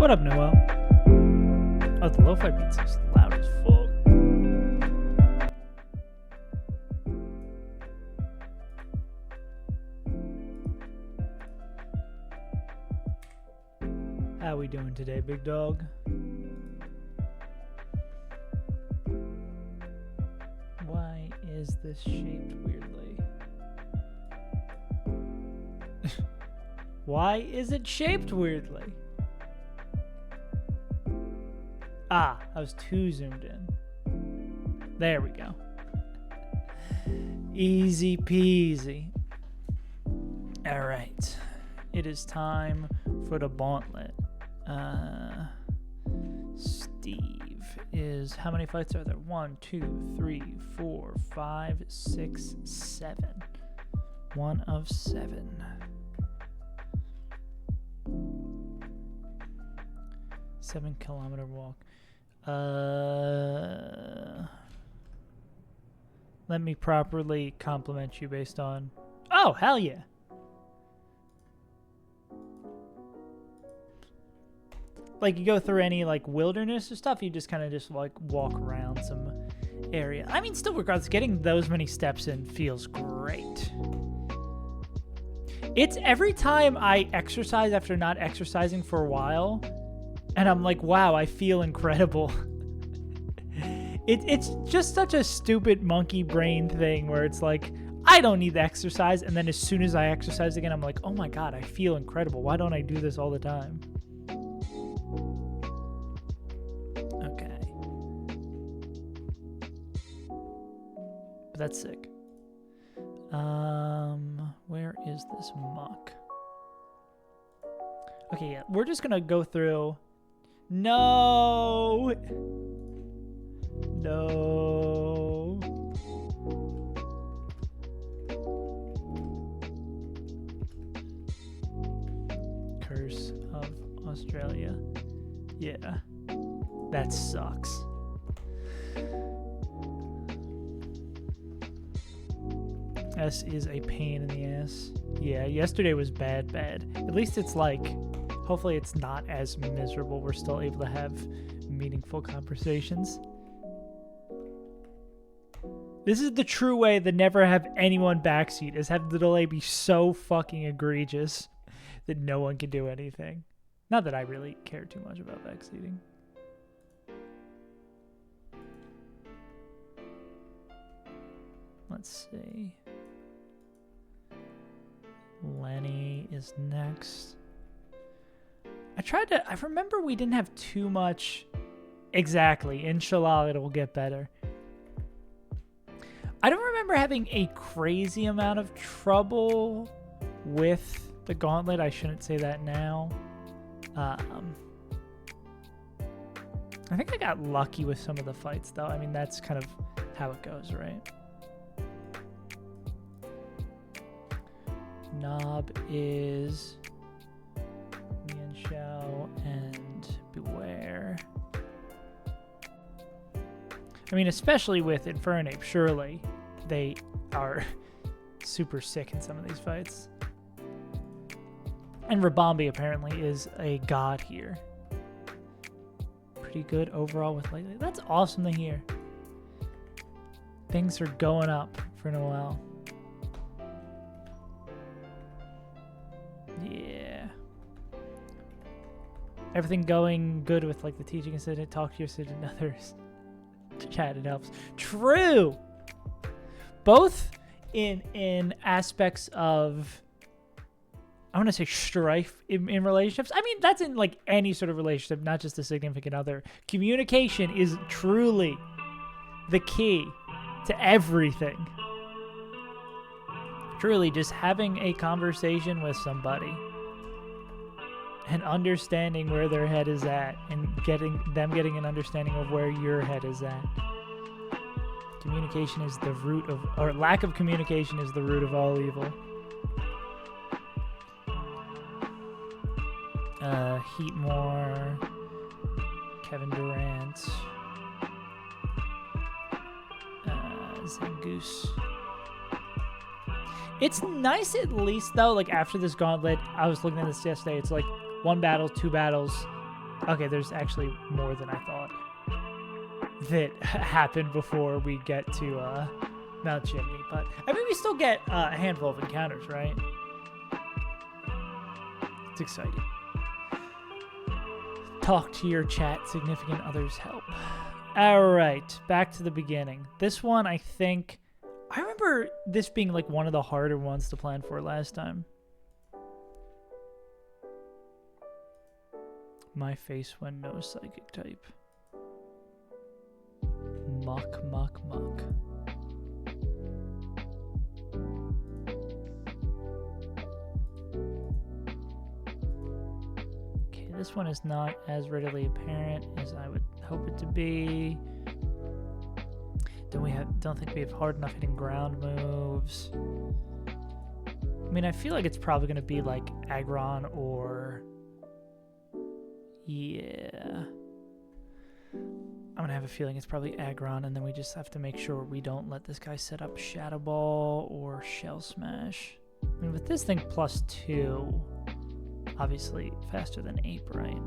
What up, Noel? Oh, the lo-fi beats is loud as fuck. How we doing today, big dog? Why is this shaped weirdly? Why is it shaped weirdly? Ah, I was too zoomed in. There we go. Easy peasy. All right. It is time for the gauntlet. Steve is... How many fights are there? 1, 2, 3, 4, 5, 6, 7. 1 of 7. 7-kilometer walk. Let me properly compliment you based on... Oh, hell yeah. Like, you go through any, like, wilderness or stuff, you just kind of just, like, walk around some area. I mean, still, regardless, getting those many steps in feels great. It's every time I exercise after not exercising for a while... And I'm like, wow, I feel incredible. It's just such a stupid monkey brain thing where it's like, I don't need the exercise. And then as soon as I exercise again, I'm like, oh my God, I feel incredible. Why don't I do this all the time? Okay. But that's sick. Where is this muck? Okay, yeah, we're just going to go through... No. No. Curse of Australia. Yeah. That sucks. S is a pain in the ass. Yeah, yesterday was bad. At least it's like... Hopefully it's not as miserable. We're still able to have meaningful conversations. This is the true way to never have anyone backseat, is have the delay be so fucking egregious that no one can do anything. Not that I really care too much about backseating. Let's see. Lenny is next. I remember we didn't have too much. Exactly. Inshallah, it'll get better. I don't remember having a crazy amount of trouble with the gauntlet. I shouldn't say that now. I think I got lucky with some of the fights, though. I mean, that's kind of how it goes, right? Knob is... Show and Beware. I mean, especially with Infernape, surely they are super sick in some of these fights. And Rabambi apparently is a god here. Pretty good overall with lately. That's awesome to hear. Things are going up for Noel. Yeah. Everything going good with, like, the teaching assistant, talk to your assistant, and others. Chat, it helps. True! Both in aspects of, I want to say strife in relationships. I mean, that's in, like, any sort of relationship, not just a significant other. Communication is truly the key to everything. Truly, just having a conversation with somebody and understanding where their head is at and getting an understanding of where your head is at. Communication is the root of, or lack of communication is the root of all evil. Heatmore, Kevin Durant, Zangoose. It's nice at least, though, like, after this gauntlet, I was looking at this yesterday, it's like 1 battle, 2 battles, Okay, there's actually more than I thought that happened before we get to Mount Chimney. But I mean, we still get a handful of encounters, right? It's exciting. Talk to your chat. Significant others help. All right, back to the beginning. This one, I think... I remember this being like one of the harder ones to plan for last time. My face when no psychic type. Muck, muck, muck. Okay, this one is not as readily apparent as I would hope it to be. Don't think we have hard enough hitting ground moves. I mean, I feel like it's probably going to be like Aggron or... Yeah. I'm going to have a feeling it's probably Aggron, and then we just have to make sure we don't let this guy set up Shadow Ball or Shell Smash. I mean, with this thing +2, obviously faster than Ape, right?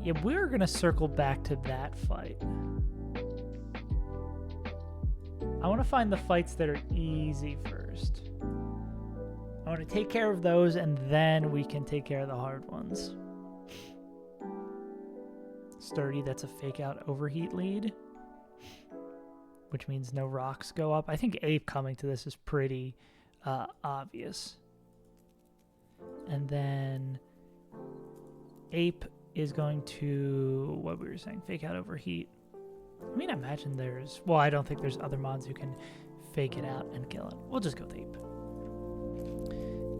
Yeah, we're going to circle back to that fight. I want to find the fights that are easy first. I want to take care of those, and then we can take care of the hard ones. Sturdy, that's a fake-out overheat lead, which means no rocks go up. I think Ape coming to this is pretty obvious. And then Ape is going to, what we were saying, fake out overheat. I mean, I imagine there's, well, I don't think there's other mods who can fake it out and kill it. We'll just go with Ape.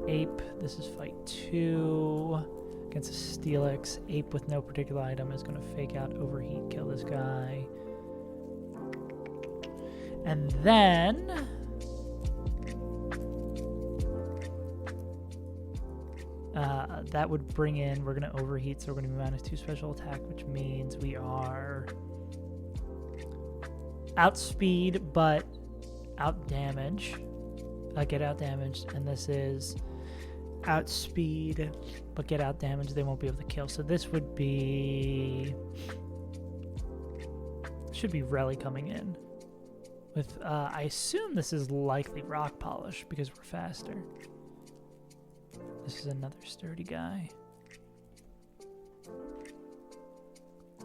Ape, this is fight 2 against a Steelix. Ape with no particular item is going to fake out overheat, kill this guy. And then... that would bring in, we're going to overheat, so we're going to be -2 special attack, which means we are outspeed, but out damage. Get out damaged, and this is outspeed, but get out damage. They won't be able to kill. So this would be, should be Relly coming in with, I assume this is likely Rock Polish because we're faster. This is another sturdy guy.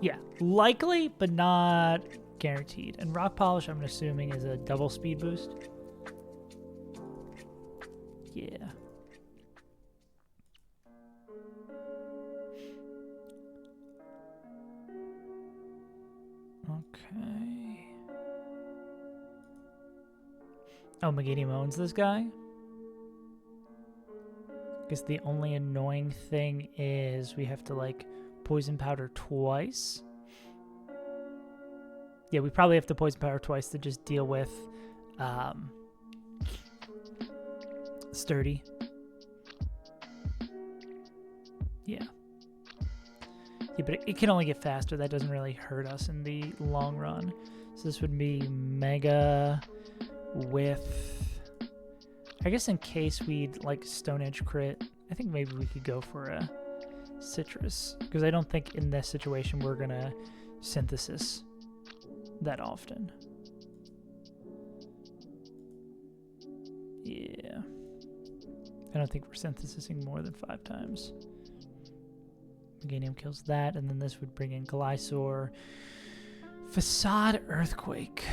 Yeah, likely, but not guaranteed. And Rock Polish, I'm assuming, is a double speed boost. Yeah. Okay. Oh, Meganium owns this guy? I guess the only annoying thing is we have to, like, Poison Powder twice. Yeah, we probably have to Poison Powder twice to just deal with Sturdy. Yeah. Yeah, but it can only get faster. That doesn't really hurt us in the long run. So this would be Mega with... I guess in case we'd like Stone Edge crit, I think maybe we could go for a Citrus. Because I don't think in this situation we're going to Synthesis that often. Yeah. I don't think we're synthesizing more than 5 times. Meganium kills that, and then this would bring in Glysaur. Facade Earthquake.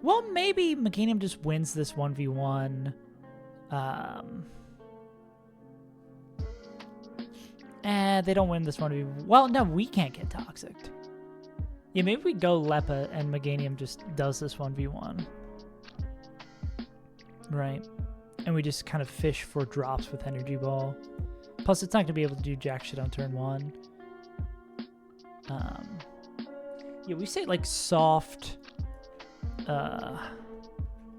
Well, maybe Meganium just wins this 1v1. They don't win this 1v1. Well, no, we can't get Toxic. Yeah, maybe we go Lepa and Meganium just does this 1v1. Right. And we just kind of fish for drops with Energy Ball. Plus, it's not going to be able to do jack shit on turn 1. Yeah, we say, like, soft...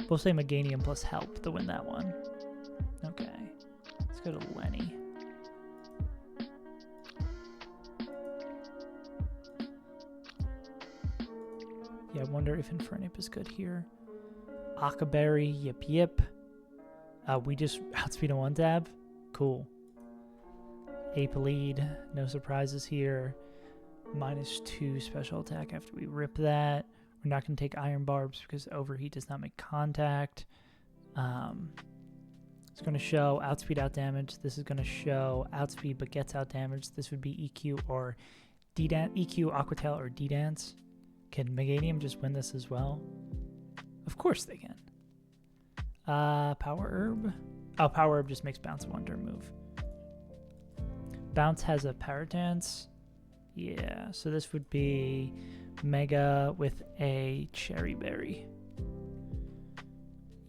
we'll say Meganium plus help to win that one. Okay. Let's go to Lenny. Yeah, I wonder if Infernape is good here. Akaberry, yip. We just outspeed a 1-tab. Cool. Ape lead, no surprises here. -2 special attack after we rip that. We're not going to take Iron Barbs because Overheat does not make contact. It's going to show outspeed, out damage. This is going to show outspeed but gets out damage. This would be EQ or D-Dance. EQ, Aqua Tail, or D-Dance. Can Meganium just win this as well? Of course they can. Power Herb. Oh, Power Herb just makes Bounce a 1-turn move. Bounce has a Power Dance. Yeah, so this would be Mega with a Cherry Berry.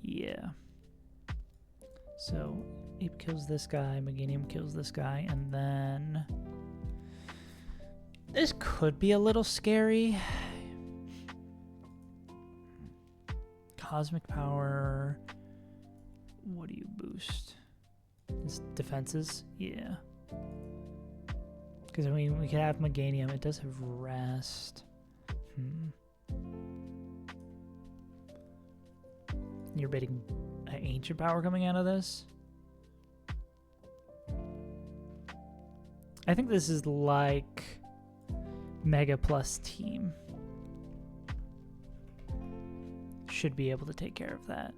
Yeah. So Ape kills this guy, Meganium kills this guy, and then this could be a little scary. Cosmic Power. What do you boost? It's defenses? Yeah. Because I mean, we could have Meganium. It does have Rest. You're betting an Ancient Power coming out of this? I think this is like Mega plus Team. Should be able to take care of that.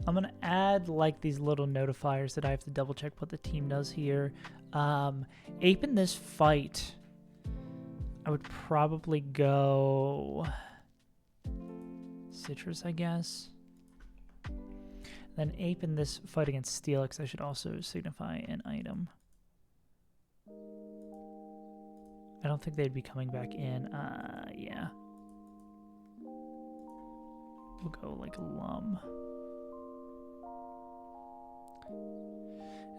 I'm going to add like these little notifiers that I have to double check what the team does here. Ape in this fight, I would probably go Citrus, I guess. Then Ape in this fight against Steelix, I should also signify an item. I don't think they'd be coming back in. Yeah. We'll go like Lum.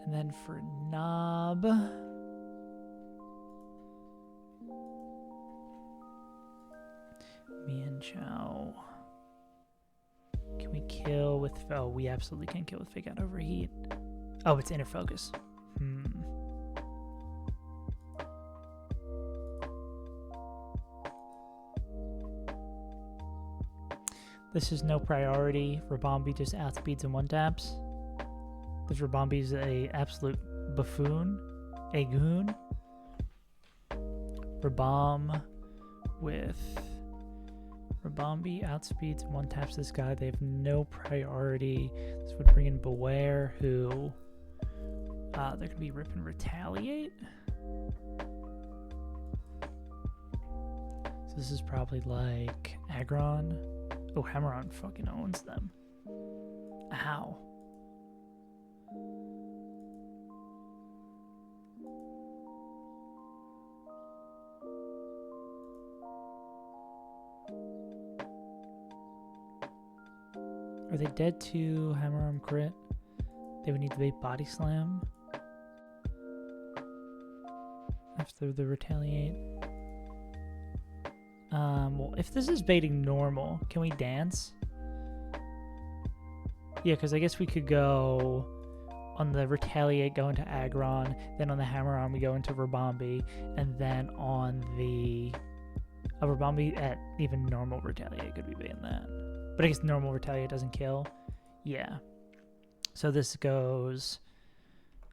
And then for Knob, Mienshao. Can we kill with... Oh, we absolutely can kill with Fake Out Overheat. Oh, it's Inner Focus. This is no priority. Rabombi just outspeeds and 1-taps. This Rabombi is a absolute buffoon. A goon. Rabomb with... Rabombi outspeeds and 1-taps this guy. They have no priority. This would bring in Beware, who... they're going to be Rip and Retaliate. So this is probably like Aggron. Oh, Hammeron fucking owns them. Ow. Are they dead to Hammerarm crit? They would need to bait Body Slam after the Retaliate. Well, if this is baiting normal, can we dance? Yeah, because I guess we could go on the Retaliate, go into Aggron, then on the Hammerarm we go into Rabombi, and then on the Rabombi at even normal Retaliate could be baiting that. But I guess normal Retaliate doesn't kill. Yeah. So this goes...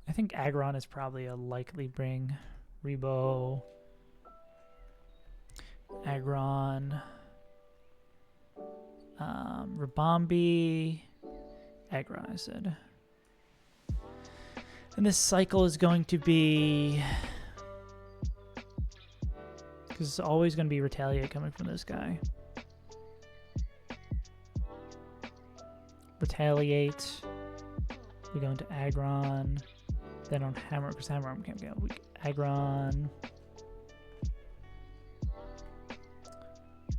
I think Aggron is probably a likely bring. Rebo... Aggron, Rabombi, Aggron, I said. And this cycle is going to be... Because it's always going to be Retaliate coming from this guy. Retaliate. We go into Aggron. Then on Hammer, because Hammerarm can't go. Aggron.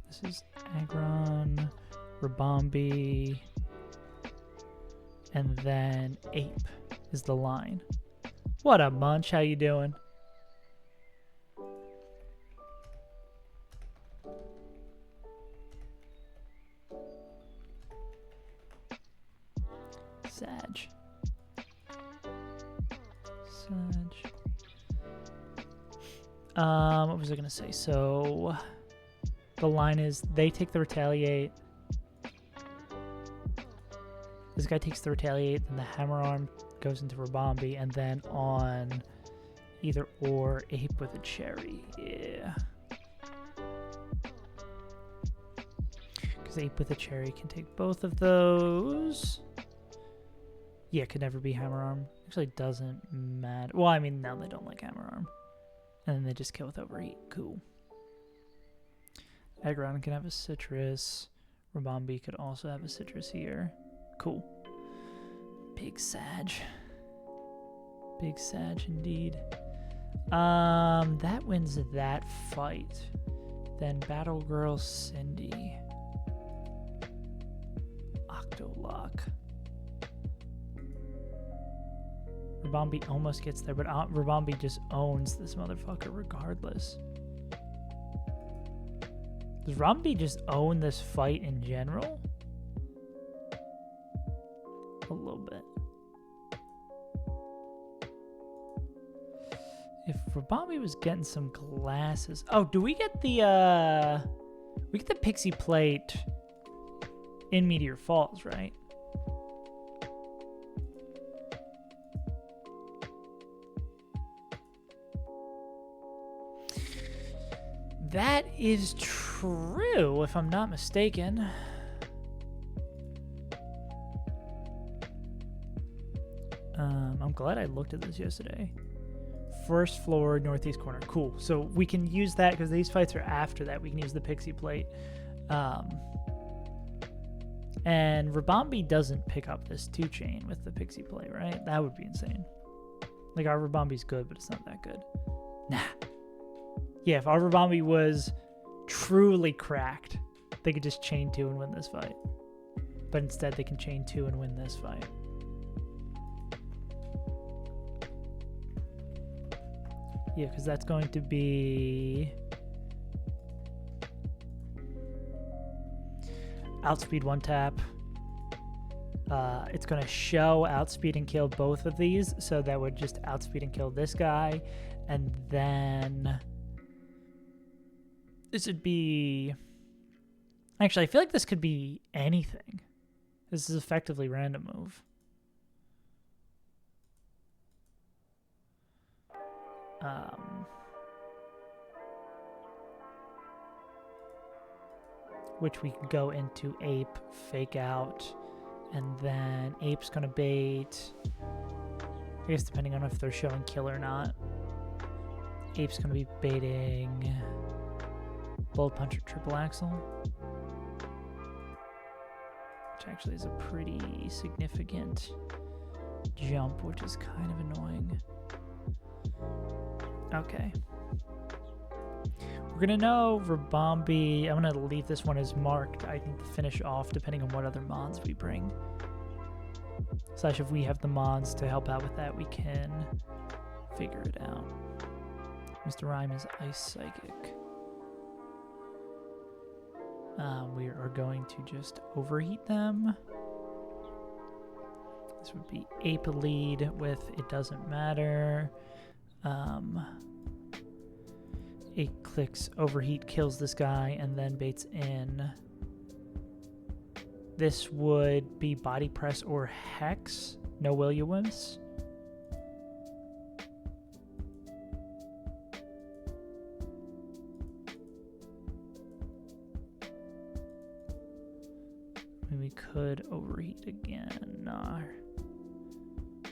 This is Aggron, Rabombi, and then Ape is the line. What up, Munch? How you doing? Sag. What was I gonna say? So the line is they take the retaliate. This guy takes the retaliate, then the hammer arm goes into Rabambi, and then on either or ape with a cherry. Yeah. Because ape with a cherry can take both of those. Yeah, it could never be hammer arm. Actually, doesn't matter. Well, I mean, now they don't like hammer arm. And then they just kill with overheat. Cool. Aggron can have a citrus. Rabambi could also have a citrus here. Cool. Big Sag. Big Sag indeed. That wins that fight. Then Battle Girl Cindy. Octolock. Rabambi almost gets there, but Rabambi just owns this motherfucker regardless. Does Rabambi just own this fight in general? A little bit. If Rabambi was getting some glasses... Oh, do we get the, we get the Pixie Plate in Meteor Falls, right? That is true, if I'm not mistaken. I'm glad I looked at this yesterday. First floor, northeast corner. Cool. So we can use that because these fights are after that. We can use the Pixie Plate. And Rabambi doesn't pick up this 2-chain with the Pixie Plate, right? That would be insane. Like, our Rabambi's good, but it's not that good. Nah. Yeah, if our Rabambi was truly cracked, they could just chain 2 and win this fight. But instead, they can chain 2 and win this fight. Yeah, because that's going to be... Outspeed 1 tap. It's going to show outspeed and kill both of these, so that would just outspeed and kill this guy. And then... This would be... Actually, I feel like this could be anything. This is effectively random move. Which we can go into ape, fake out, and then ape's gonna bait. I guess depending on if they're showing kill or not. Ape's gonna be baiting Bullet Punch or Triple Axle, which actually is a pretty significant jump, which is kind of annoying. Okay. We're gonna know Rabambi. I'm gonna leave this one as marked, I think, to finish off, depending on what other mons we bring. Slash, if we have the mons to help out with that, we can figure it out. Mr. Rhyme is Ice Psychic. We are going to just overheat them. This would be Ape lead with It Doesn't Matter. It clicks overheat, kills this guy, and then baits in. This would be Body Press or Hex. No Will-O-Wisps. We could overheat again. Nah.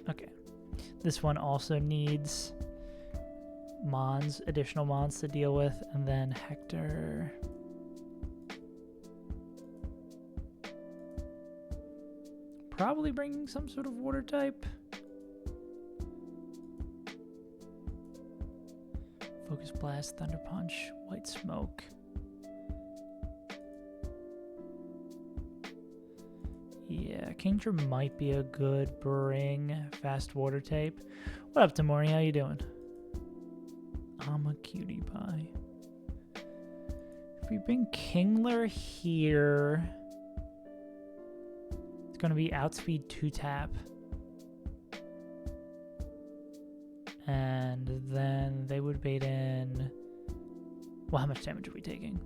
Okay. This one also needs mons, additional mons to deal with, and then Hector. Probably bringing some sort of water type. Focus Blast, Thunder Punch, White Smoke. Yeah, Kingdra might be a good bring. Fast water type. What up, Tamori? How you doing? I'm a cutie pie. If we bring Kingler here, it's going to be outspeed 2 tap. And then they would bait in... Well, how much damage are we taking?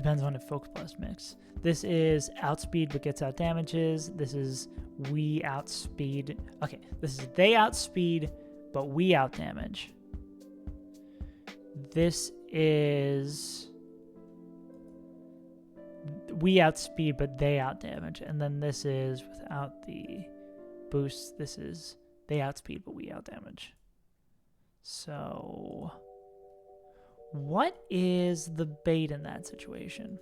Depends on if Focus Blast mix. This is outspeed but gets out damages. This is we outspeed. Okay, this is they outspeed but we out damage. This is we outspeed but they out damage. And then this is without the boost. This is they outspeed but we out damage. So what is the bait in that situation?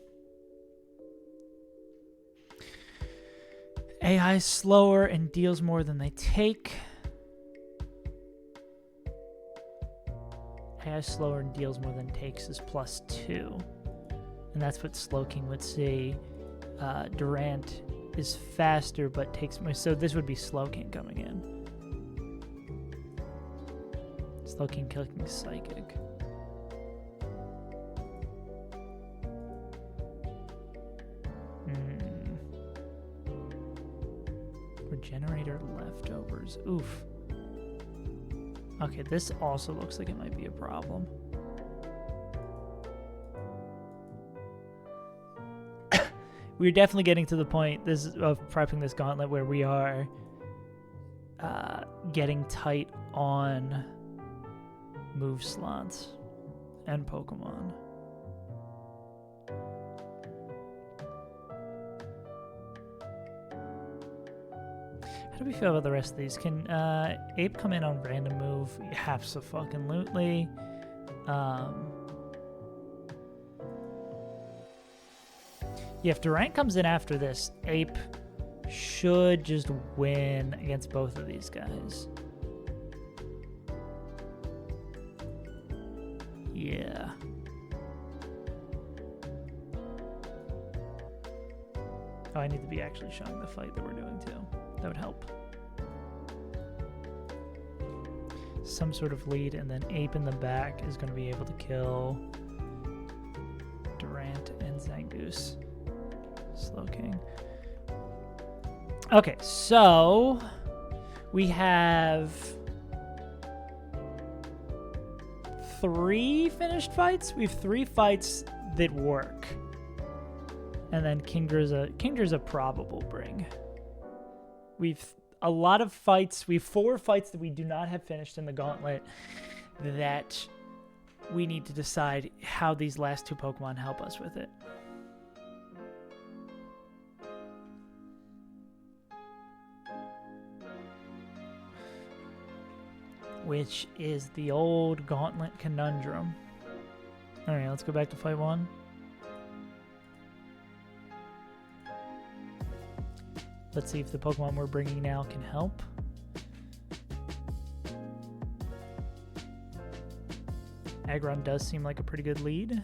AI is slower and deals more than they take. AI is slower and deals more than takes is +2. And that's what Slowking would say. Durant is faster but takes more. So this would be Slowking coming in. Slowking killing Psychic. Regenerator leftovers. Oof. Okay, this also looks like it might be a problem. We're definitely getting to the point of prepping this gauntlet where we are getting tight on move slots and Pokemon. How do we feel about the rest of these? Can Ape come in on random move? Abso-fucking-lutely. Yeah, if Durant comes in after this, Ape should just win against both of these guys. Yeah. Oh, I need to be actually showing the fight that we're doing too. That would help. Some sort of lead, and then Ape in the back is going to be able to kill Durant and Zangoose. Slowking. Okay, so we have 3 finished fights. We have 3 fights that work. And then Kingdra's a probable bring. We've a lot of fights. We have 4 fights that we do not have finished in the gauntlet that we need to decide how these last 2 Pokemon help us with it. Which is the old gauntlet conundrum. Alright, let's go back to fight 1. Let's see if the Pokemon we're bringing now can help. Aggron does seem like a pretty good lead.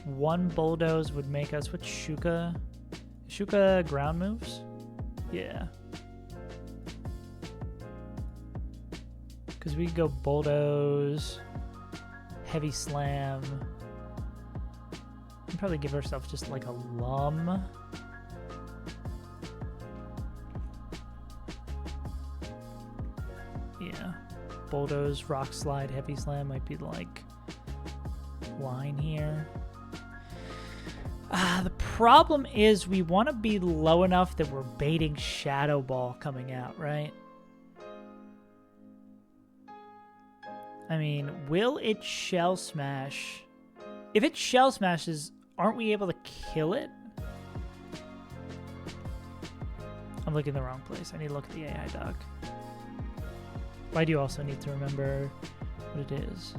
1 Bulldoze would make us with Shuka. Shuka ground moves? Yeah. Because we could go Bulldoze, Heavy Slam. We'd probably give ourselves just like a Lum. Yeah. Bulldoze, Rock Slide, Heavy Slam might be like line here. The problem is we want to be low enough that we're baiting Shadow Ball coming out, right? I mean, will it Shell Smash? If it Shell Smashes, aren't we able to kill it? I'm looking in the wrong place. I need to look at the AI doc. But I do also need to remember what it is.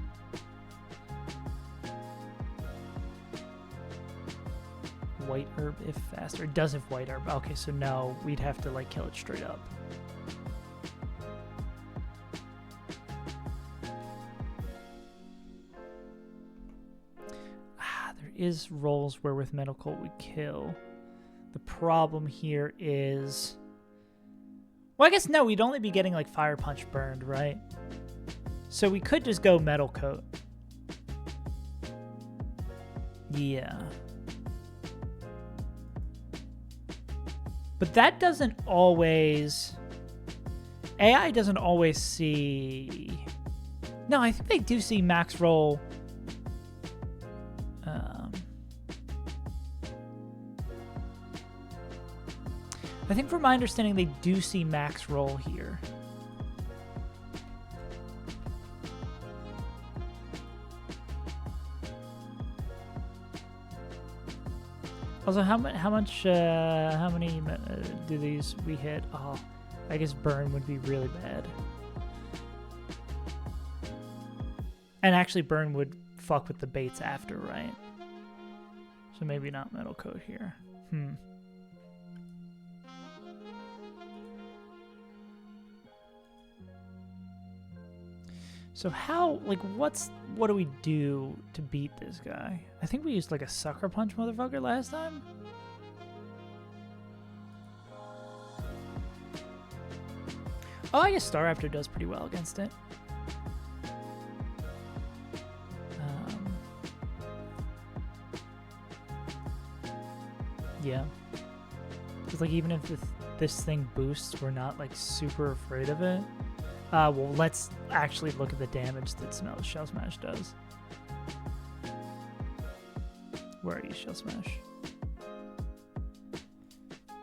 White Herb if faster. It does if White Herb. Okay, so no, we'd have to like kill it straight up. There is rolls where with Metal Coat we kill. The problem here is... Well, I guess no, we'd only be getting like Fire Punch burned, right? So we could just go Metal Coat. Yeah. But that doesn't always... AI doesn't always see... No, I think they do see max roll. I think from my understanding, they do see max roll here. Also, how many do these we hit? Oh, I guess burn would be really bad. And actually burn would fuck with the baits after, right? So maybe not metal coat here. So how, like, what do we do to beat this guy? I think we used like a sucker punch motherfucker last time. Oh, I guess Staraptor does pretty well against it. Yeah. Because like even if this thing boosts, we're not like super afraid of it. Well, let's actually look at the damage that Shell Smash does. Where are you, Shell Smash?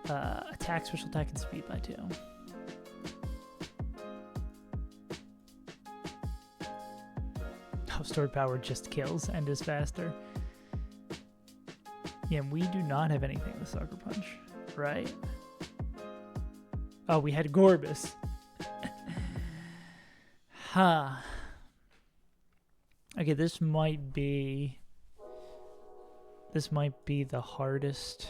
Attack, special attack, and speed by 2. Oh, stored power just kills and is faster. Yeah, we do not have anything with Sucker Punch, right? Oh, we had Gorbis. Huh. Okay, this might be the hardest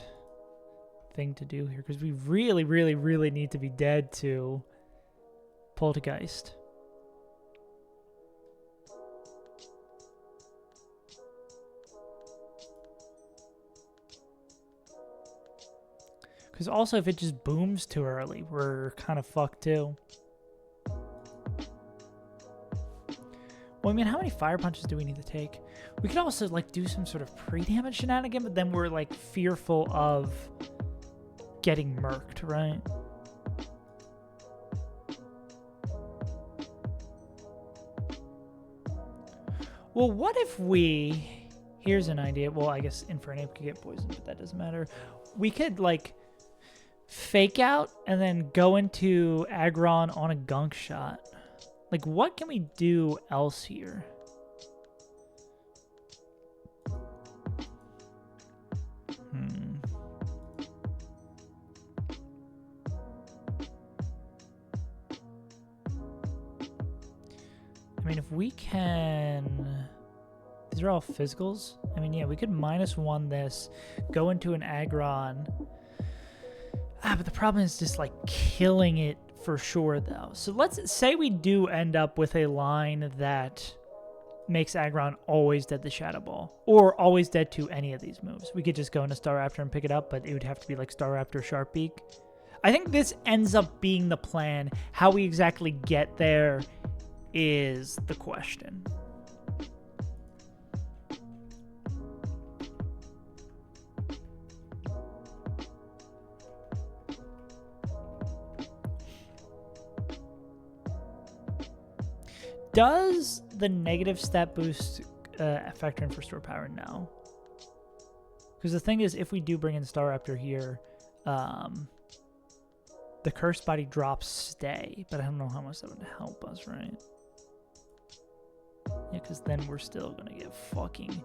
thing to do here, because we really, really, really need to be dead to Poltergeist. Because also, if it just booms too early, we're kind of fucked too. Well, I mean, how many fire punches do we need to take? We could also, like, do some sort of pre-damage shenanigan, but then we're, like, fearful of getting murked, right? Well, what if we... Here's an idea. Well, I guess Infernape could get poisoned, but that doesn't matter. We could, like, fake out and then go into Aggron on a gunk shot. Like, what can we do else here? I mean, if we can... These are all physicals. I mean, yeah, we could -1 this, go into an Aggron. But the problem is just, like, killing it for sure, though. So let's say we do end up with a line that makes Aggron always dead to Shadow Ball, or always dead to any of these moves. We could just go into Staraptor and pick it up, but it would have to be like Staraptor Sharp Beak. I think this ends up being the plan. How we exactly get there is the question. Does the negative stat boost factor in for store power? No. Because the thing is, if we do bring in Staraptor here, the Cursed Body drops stay, but I don't know how much that would help us, right? Yeah, because then we're still going to get fucking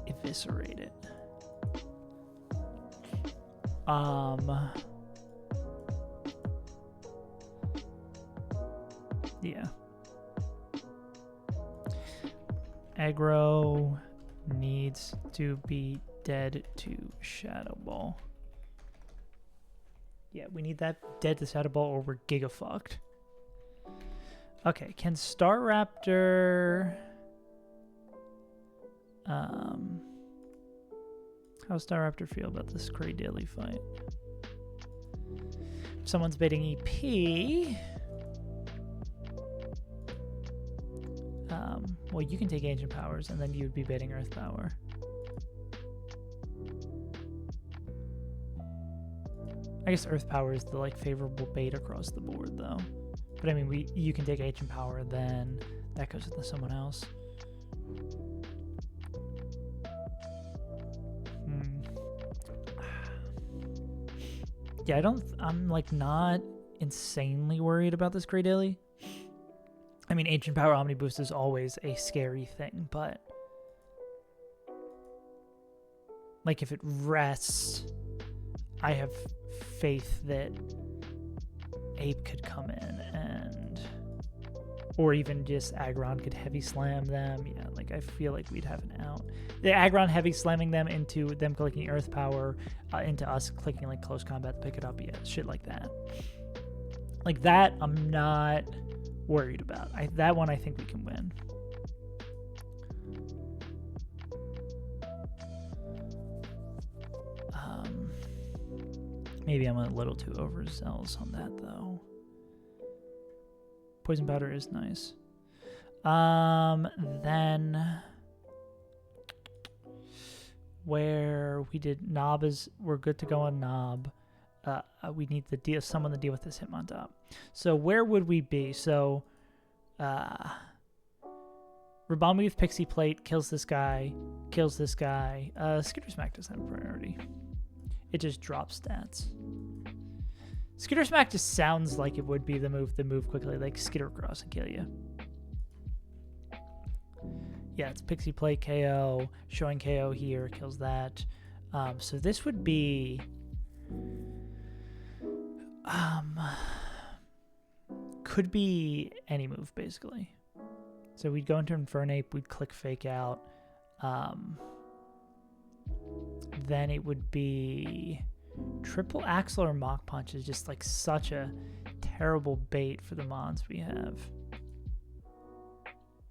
eviscerated. Yeah. Aggro needs to be dead to Shadow Ball. Yeah, we need that dead to Shadow Ball or we're giga fucked. Okay, can Staraptor... How's Staraptor feel about this Cray Daily fight? If someone's baiting EP... well, you can take Ancient Powers, and then you'd be baiting Earth Power. I guess Earth Power is the, like, favorable bait across the board, though. But, I mean, you can take Ancient Power, then that goes into someone else. Yeah, I'm like not insanely worried about this Grey Daily. I mean, Ancient Power Omni Boost is always a scary thing, but like if it rests, I have faith that Ape could come in and, or even just Aggron could heavy slam them. Yeah, like I feel like we'd have an out. The Aggron heavy slamming them into them clicking Earth Power, into us clicking like close combat to pick it up. Yeah, shit like that. Like that, I'm not worried about. That one I think we can win. Maybe I'm a little too overzealous on that though. Poison powder is nice. Then where we did Knob we're good to go on Knob. We need to someone to deal with this Hitmontop. So where would we be? So Rabami with Pixie Plate kills this guy. Skitter Smack doesn't have priority. It just drops stats. Skitter Smack just sounds like it would be the move quickly, like Skitter Cross and kill you. Yeah, it's Pixie Plate KO, showing KO here, kills that. So this would be could be any move basically. So we'd go into Infernape, we'd click Fake Out. Then it would be Triple Axle or Mach Punch is just like such a terrible bait for the mons we have.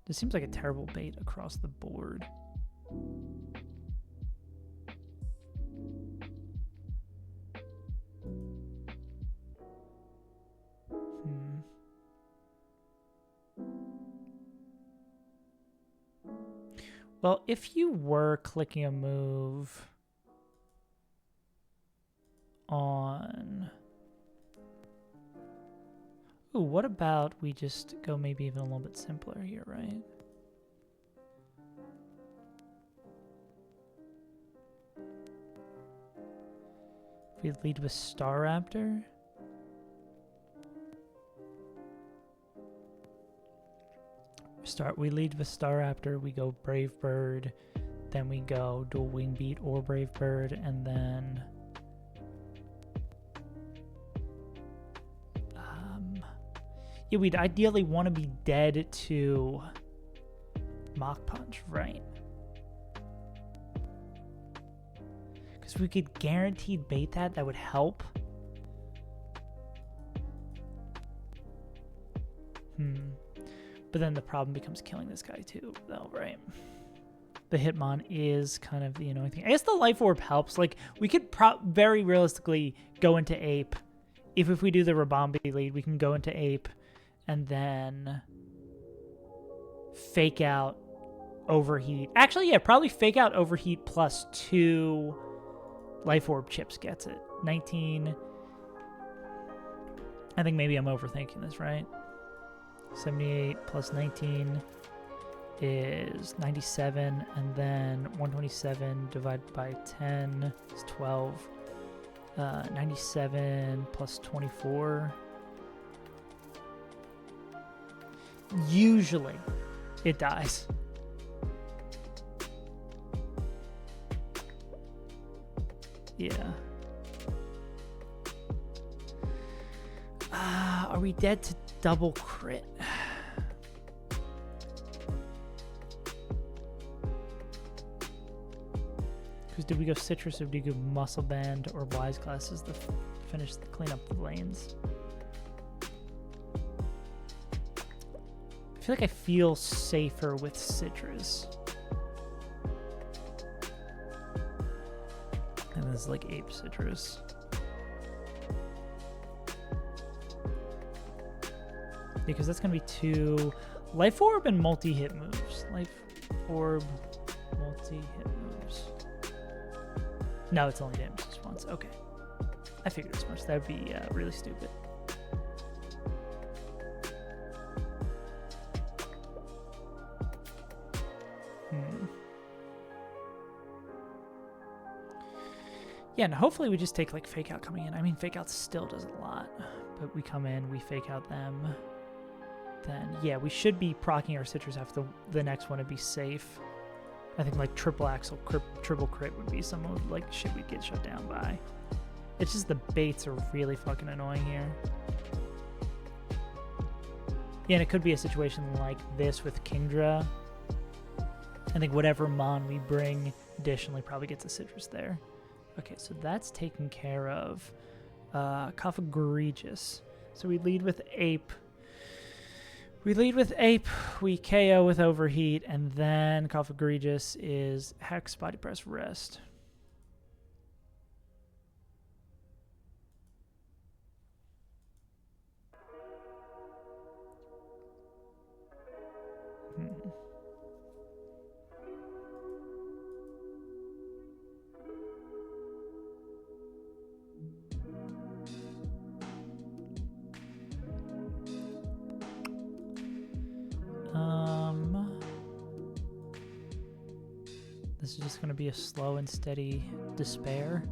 This seems like a terrible bait across the board. Well, if you were clicking a move on... Ooh, what about we just go maybe even a little bit simpler here, right? If we lead with Staraptor... We lead with Staraptor, we go Brave Bird, then we go Dual Wing Beat or Brave Bird, and then yeah, we'd ideally want to be dead to Mach Punch, right? Because we could guaranteed bait that would help. But then the problem becomes killing this guy too, though, right? The Hitmon is kind of the annoying thing. I guess the Life Orb helps. Like, we could very realistically go into Ape. If we do the Rabombi lead, we can go into Ape and then Fake Out Overheat. Actually, yeah, probably Fake Out Overheat plus 2 Life Orb chips gets it. 19. I think maybe I'm overthinking this, right? 78 plus 19 is 97, and then 127 divided by 10 is 12. 97 plus 24. Usually, it dies. Yeah. Are we dead to double crit? Because did we go Citrus or did we go Muscle Band or Wise Glasses to finish the clean up the lanes? I feel like I feel safer with Citrus. And this is like Ape Citrus. Because that's going to be 2 Life Orb and multi-hit moves. Life Orb, multi-hit moves. No, it's only damage response. Okay. I figured as much. That would be really stupid. Yeah, and hopefully we just take like fake out coming in. I mean, fake out still does a lot, but we come in, we fake out them. Then yeah, we should be proccing our citrus after the next one to be safe. I think like triple axle, triple crit would be some of like shit we'd get shut down by. It's just the baits are really fucking annoying here. Yeah, and it could be a situation like this with Kingdra. I think whatever mon we bring additionally probably gets a citrus there. Okay, so that's taken care of. Cough Egregious. So we lead with Ape. We KO with Overheat, and then Cough Egregious is Hex, Body Press, Rest. This is just going to be a slow and steady despair.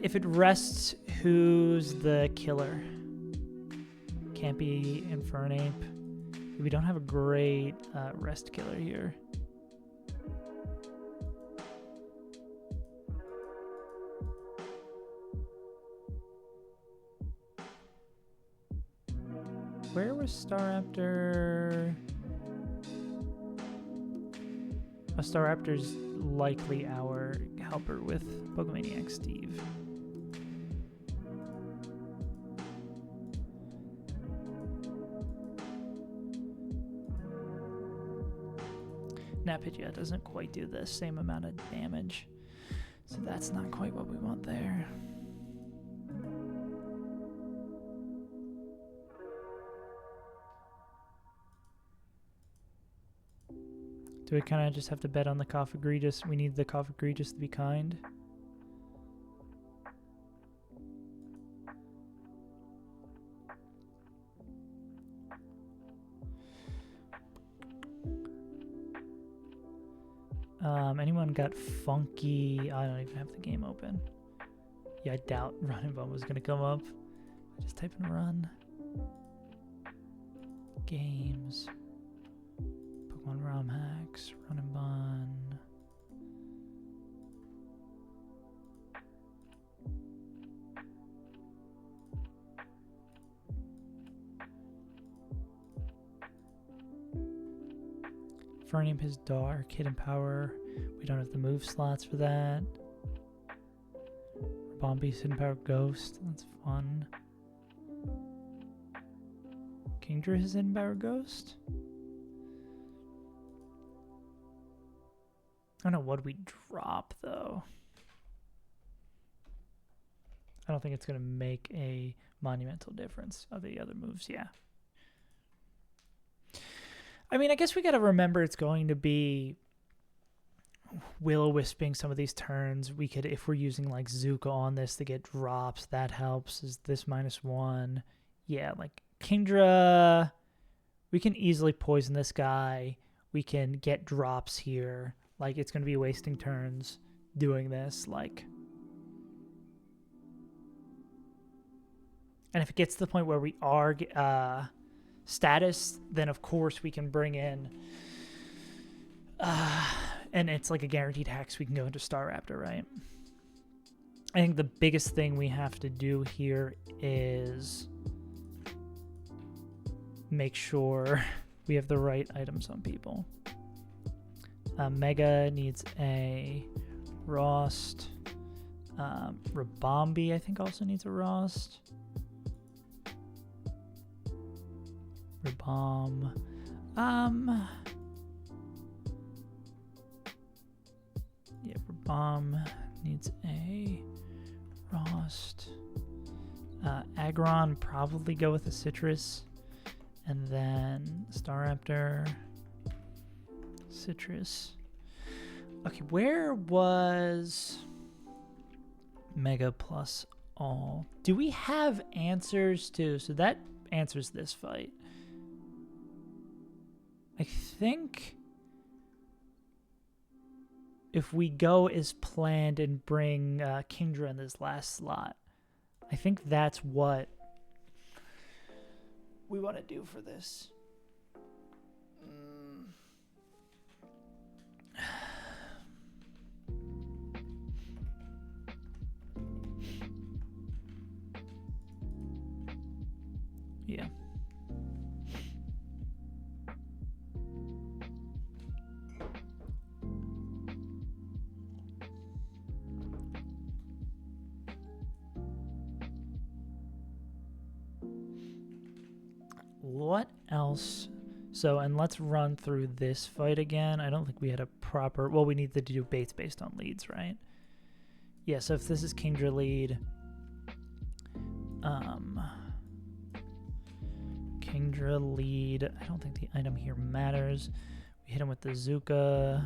If it rests, who's the killer? Can't be Infernape. We don't have a great rest killer here. Where was Staraptor? Staraptor's likely our helper with Pokemaniac Steve. Pidgeot doesn't quite do the same amount of damage, so that's not quite what we want there. Do we kind of just have to bet on the Cough Egregious? We need the Cough Egregious to be kind. Anyone got funky? I don't even have the game open. Yeah, I doubt Run and Bun was going to come up. Just type in Run. Games. Pokemon ROM hacks. Run and Bun. Infernape is Dark, Hidden Power. We don't have the move slots for that. Bombi's Hidden Power Ghost. That's fun. Kingdra has Hidden Power Ghost. I don't know what we drop though. I don't think it's going to make a monumental difference of the other moves, yeah. I mean, I guess we got to remember it's going to be Will-O-Wisping some of these turns. We could, if we're using like Zuko on this to get drops, that helps. Is this -1? Yeah, like Kingdra, we can easily poison this guy. We can get drops here. Like, it's going to be wasting turns doing this. Like, and if it gets to the point where we are status, then of course we can bring in and it's like a guaranteed hex. We can go into Staraptor, right? I think the biggest thing we have to do here is make sure we have the right items on people. Mega needs a Rost. Rabombi I think also needs a Rost. Bomb. Yeah, Bomb needs a Rost. Aggron, probably go with a Citrus. And then Staraptor. Citrus. Okay, where was Mega plus all? Do we have answers to? So that answers this fight. I think if we go as planned and bring Kingdra in this last slot. I think that's what we want to do for this. Yeah. What else? So, and let's run through this fight again. I don't think we had a proper... Well, we need to do baits based on leads, right? Yeah, so if this is Kingdra lead... Kingdra lead. I don't think the item here matters. We hit him with the Zuka.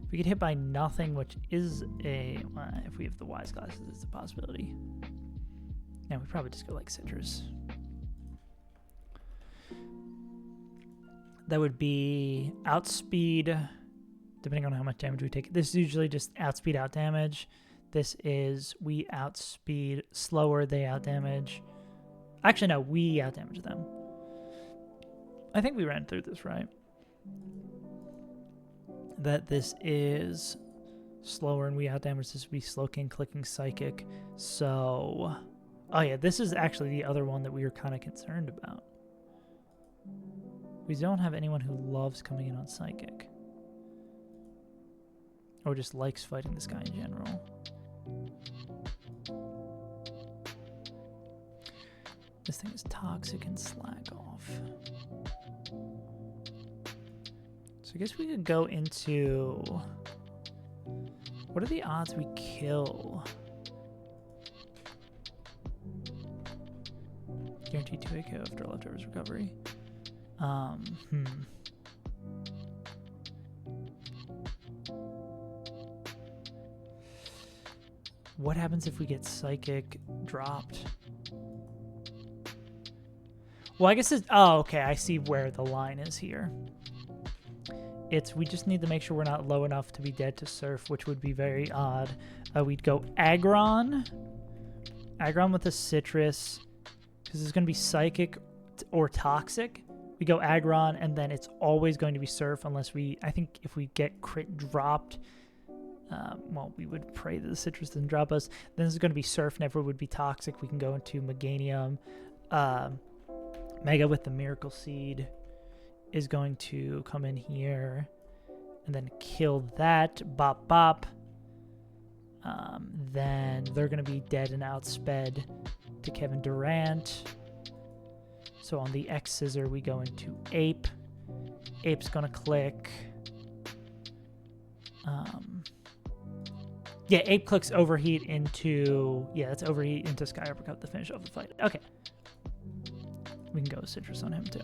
If we get hit by nothing, which is a... if we have the Wise Glasses, it's a possibility. Yeah, we probably just go like Citrus. That would be outspeed, depending on how much damage we take. This is usually just outspeed, out damage. This is we outspeed, slower, they out damage. Actually, no, we out damage them. I think we ran through this, right? That this is slower and we out damage. This would be Slowking, Clicking, Psychic. So, oh yeah, this is actually the other one that we were kind of concerned about. We don't have anyone who loves coming in on Psychic. Or just likes fighting this guy in general. This thing is toxic and slack off. So I guess we could go into... What are the odds we kill? Guaranteed 2 AK after leftovers recovery. What happens if we get Psychic dropped? Well, I guess it's... Oh, okay. I see where the line is here. It's we just need to make sure we're not low enough to be dead to Surf, which would be very odd. We'd go Aggron. Aggron with a Citrus. Because it's going to be Psychic or Toxic. We go Aggron, and then it's always going to be Surf unless we... I think if we get crit dropped... well, we would pray that the Citrus doesn't drop us. Then this is going to be Surf. Never would be Toxic. We can go into Meganium. Mega with the Miracle Seed is going to come in here and then kill that. Bop, bop. Then they're going to be dead and outsped to Kevin Durant. So on the X Scissor, we go into Ape. Ape's going to click. Yeah, Ape clicks Overheat into... Yeah, that's Overheat into Sky Uppercut to finish off the fight. Okay. We can go Citrus on him, too.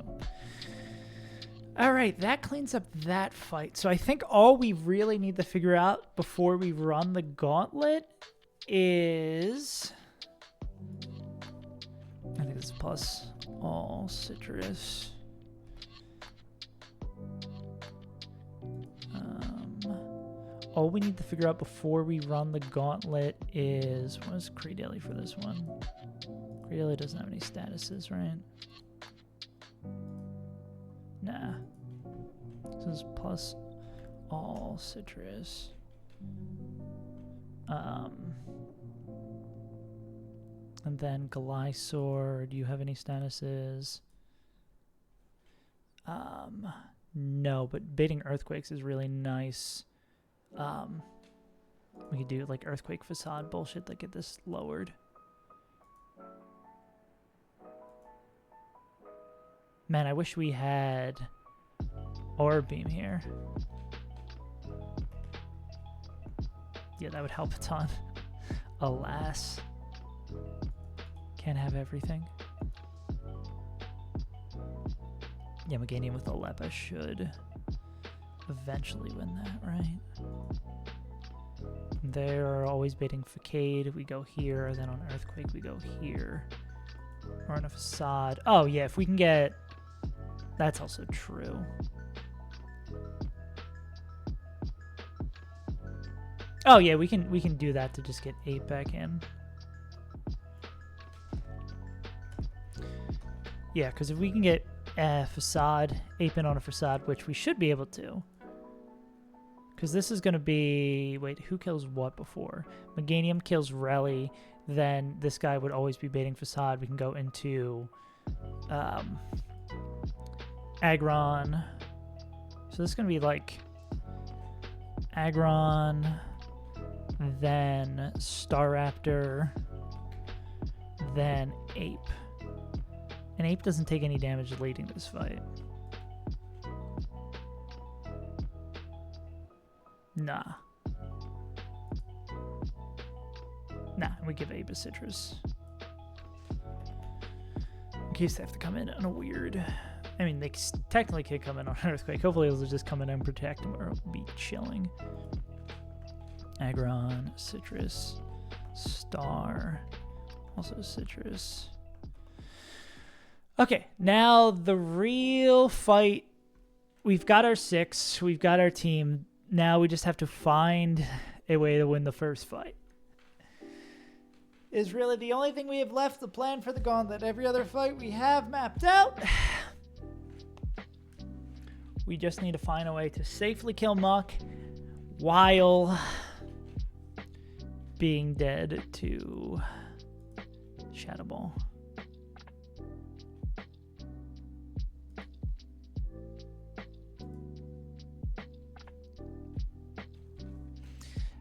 All right, that cleans up that fight. So I think all we really need to figure out before we run the gauntlet is... I think it's plus all Citrus. All we need to figure out before we run the gauntlet is... What is Creedale for this one? Creedale doesn't have any statuses, right? Nah. This is plus all Citrus. And then Glysaur, do you have any statuses? No, but baiting Earthquakes is really nice. We could do like Earthquake Facade bullshit that get this lowered. Man, I wish we had Orb Beam here. Yeah, that would help a ton. Alas. Can't have everything. Yeah, Meganium with Alepa should eventually win that, right? They're always baiting Facade. We go here, then on Earthquake we go here. Or on a Facade. Oh yeah, if we can get... That's also true. Oh yeah, we can do that to just get 8 back in. Yeah, because if we can get Facade, 8-pin on a Facade, which we should be able to. Because this is going to be... Wait, who kills what before? Meganium kills Rally. Then this guy would always be baiting Facade. We can go into Aggron. So this is going to be like Aggron, then Staraptor, then Ape. And Ape doesn't take any damage leading this fight. Nah. Nah, we give Ape a Citrus. In case they have to come in on a weird... I mean, they technically could come in on Earthquake. Hopefully they'll just come in and protect him, or it'll be chilling. Aggron, Citrus, Star, also Citrus. Okay, now the real fight. We've got our 6. We've got our team. Now we just have to find a way to win the first fight. Is really the only thing we have left, the plan for the Gauntlet. Every other fight we have mapped out. We just need to find a way to safely kill Muck while being dead to Shadow Ball.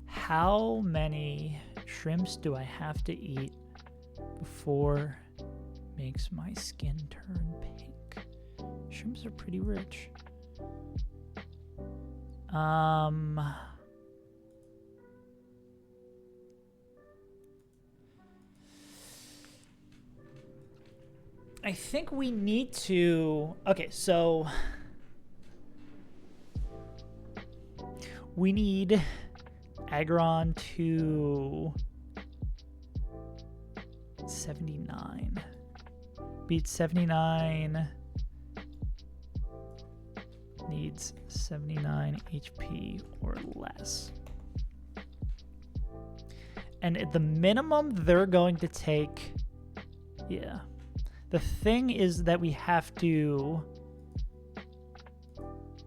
How many shrimps do I have to eat before it makes my skin turn pink? Shrimps are pretty rich. I think we need to... Okay, so... We need Aggron to 79. Beat 79. Needs 79 HP or less. And at the minimum, they're going to take... Yeah. The thing is that we have to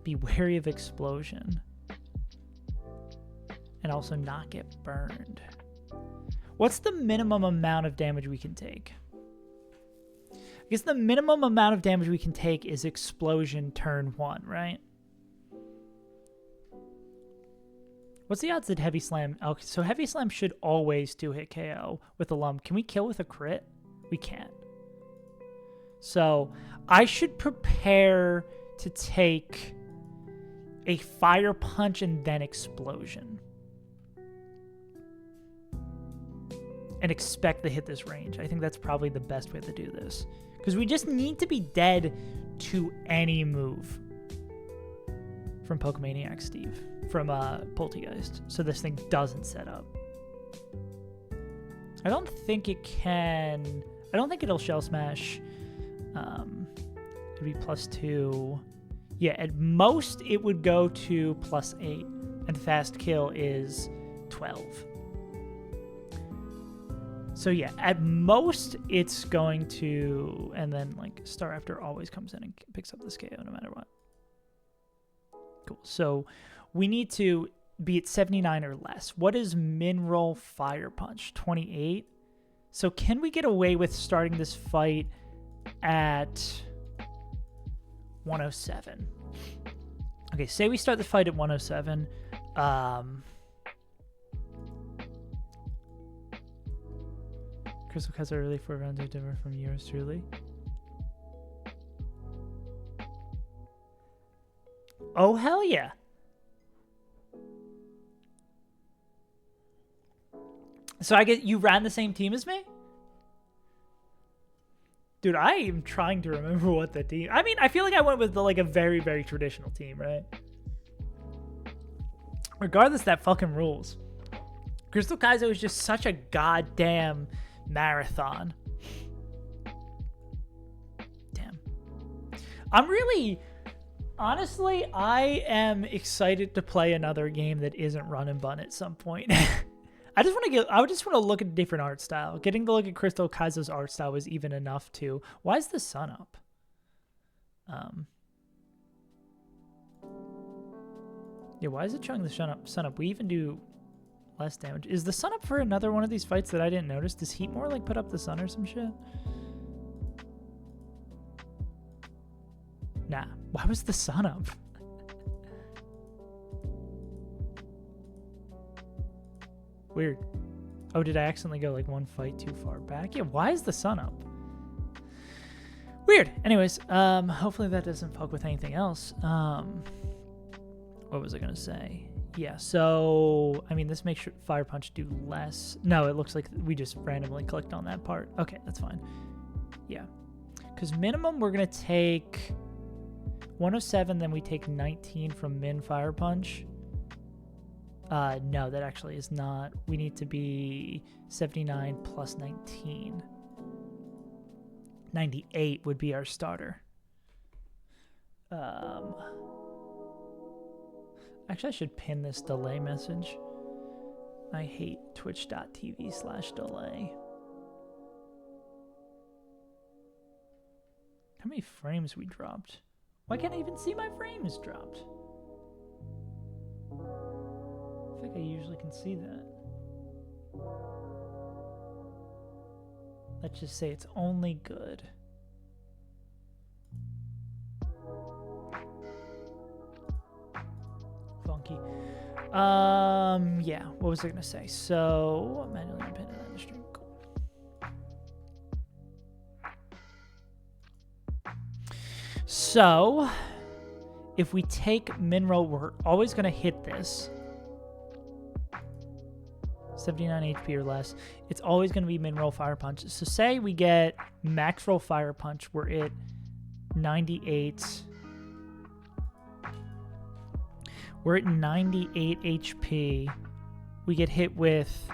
be wary of explosion. And also not get burned. What's the minimum amount of damage we can take? I guess the minimum amount of damage we can take is explosion turn 1, right? What's the odds that Heavy Slam... Okay, so Heavy Slam should always 2-hit KO with a lump. Can we kill with a crit? We can't. So I should prepare to take a Fire Punch and then Explosion. And expect to hit this range. I think that's probably the best way to do this. Because we just need to be dead to any move. From Pokemaniac Steve. From Poltegeist. So this thing doesn't set up. I don't think it can... I don't think it'll Shell Smash. It'd be +2. Yeah, at most it would go to +8. And Fast Kill is 12. So yeah, at most it's going to, and then like Staraptor always comes in and picks up this KO no matter what. Cool. So we need to be at 79 or less. What is Mineral Fire Punch? 28. So can we get away with starting this fight at 107? Okay, say we start the fight at 107. Crystal cuts are early for rounds are different from yours truly. Oh, hell yeah. So I get you ran the same team as me? Dude, I am trying to remember what the team... I mean, I feel like I went with like a very, very traditional team, right? Regardless, that fucking rules. Crystal Kaizo is just such a goddamn marathon. Damn. I'm Honestly, I am excited to play another game that isn't Run and Bun at some point. I just want to look at a different art style. Getting to look at Crystal Kaizo's art style was even enough to. Why is the sun up? Yeah, why is it showing the sun up? We even do less damage. Is the sun up for another one of these fights that I didn't notice? Does Heatmore like put up the sun or some shit? Nah. Why was the sun up? Weird. Oh, did I accidentally go like one fight too far back? Yeah, why is the sun up? Weird. Anyways, hopefully that doesn't fuck with anything else. What was I gonna say? Yeah, so I mean this makes Fire Punch do less. No, it looks like we just randomly clicked on that part. Okay, that's fine. Yeah. Because minimum we're gonna take 107, then we take 19 from Min Fire Punch. No, that actually is not. We need to be 79 plus 19. 98 would be our starter. Actually, I should pin this delay message. I hate twitch.tv/delay. How many frames we dropped? Why can't I even see my frames dropped? I think I usually can see that. Let's just say it's only good. Funky. Yeah, what was I gonna say? So, manually independent on the stream. Cool. So, if we take Minro, we're always gonna hit this. 79 HP or less. It's always going to be min-roll Fire Punch. So say we get max roll Fire Punch. We're at 98. We're at 98 HP. We get hit with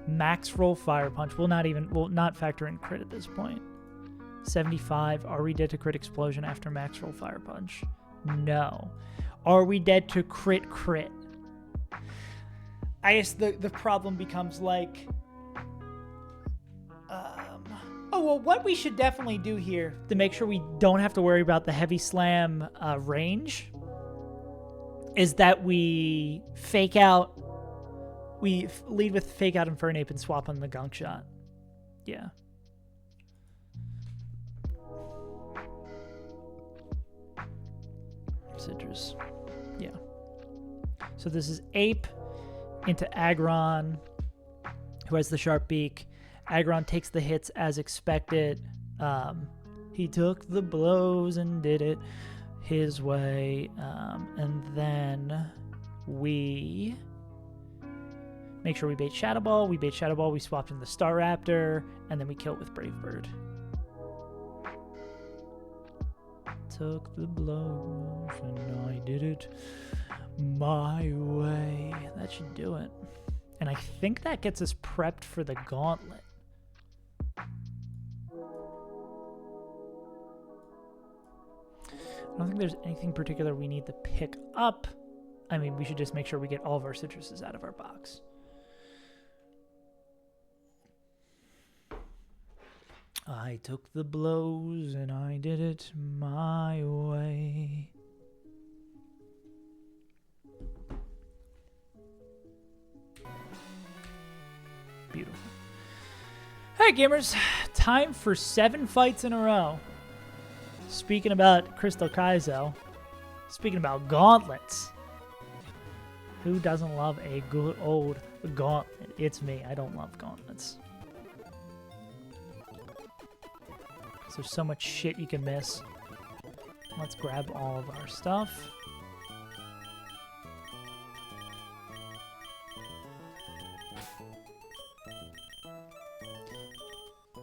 max roll Fire Punch. We'll not factor in crit at this point. 75. Are we dead to crit explosion after max roll Fire Punch? No. Are we dead to crit? I guess the problem becomes like, oh, well, what we should definitely do here to make sure we don't have to worry about the heavy slam range is that we fake out, we lead with fake out Infernape and swap on the gunk shot. Yeah. Citrus. Yeah. So this is Ape into Aggron, who has the sharp beak. Aggron takes the hits as expected. He took the blows and did it his way. And then we make sure we bait Shadow Ball. We bait Shadow Ball. We swapped in the Star Raptor. And then we kill it with Brave Bird. Took the blows and I did it my way. That should do it. And I think that gets us prepped for the gauntlet. I don't think there's anything particular we need to pick up. I mean, we should just make sure we get all of our citruses out of our box. I took the blows and I did it my way. Beautiful. Alright, gamers. Time for 7 fights in a row. Speaking about Crystal Kaizo. Speaking about gauntlets. Who doesn't love a good old gauntlet? It's me. I don't love gauntlets. There's so much shit you can miss. Let's grab all of our stuff.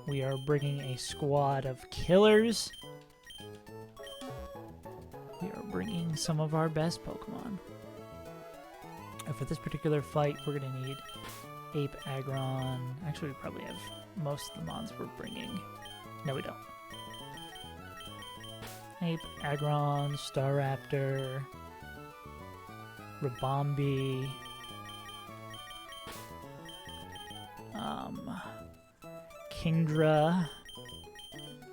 We are bringing a squad of killers. We are bringing some of our best Pokemon. And for this particular fight, we're going to need Ape, Aggron. Actually, we probably have most of the mons we're bringing. No, we don't. Ape, Aggron, Staraptor, Rabombi, Kingdra.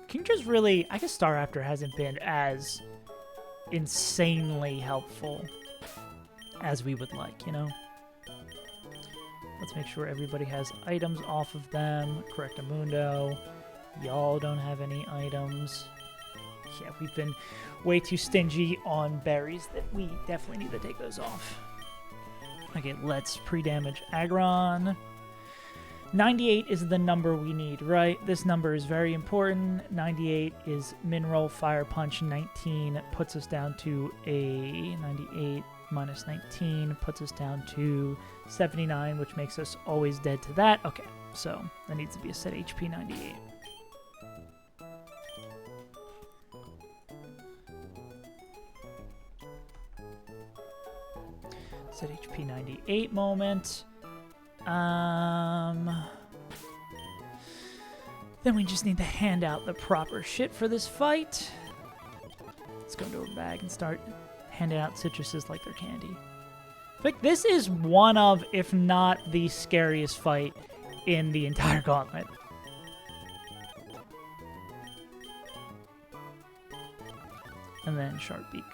Kingdra's really, I guess Staraptor hasn't been as insanely helpful as we would like, you know? Let's make sure everybody has items off of them. Correctamundo. Y'all don't have any items. Yeah, we've been way too stingy on berries that we definitely need to take those off. Okay, let's pre-damage Aggron. 98 is the number we need, right? This number is very important. 98 is Mineral, Fire Punch. 19 puts us down to a 98 minus 19 puts us down to 79, which makes us always dead to that. Okay, so that needs to be a set HP 98. Set HP 98 moment. Then we just need to hand out the proper shit for this fight. Let's go into a bag and start handing out citruses like they're candy. I think this is one of, if not the scariest fight in the entire gauntlet. And then Sharpbeak.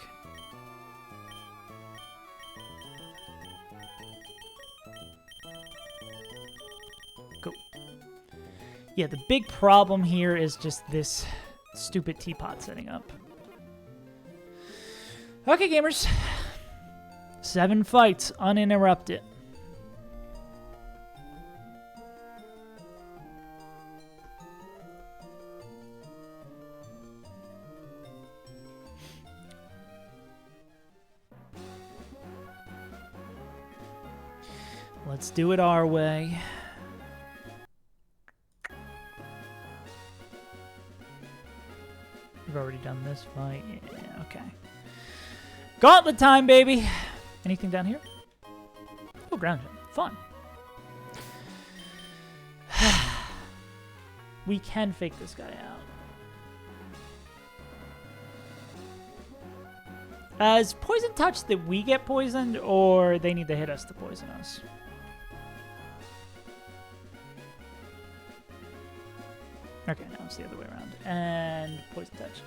Yeah, the big problem here is just this stupid teapot setting up. Okay, gamers. 7 fights, uninterrupted. Let's do it our way. We've already done this fight. Yeah, okay. Gauntlet time, baby! Anything down here? Oh, ground hit. Fun. We can fake this guy out. Is poison touch that we get poisoned, or they need to hit us to poison us? Okay, now it's the other way around. And poison touch.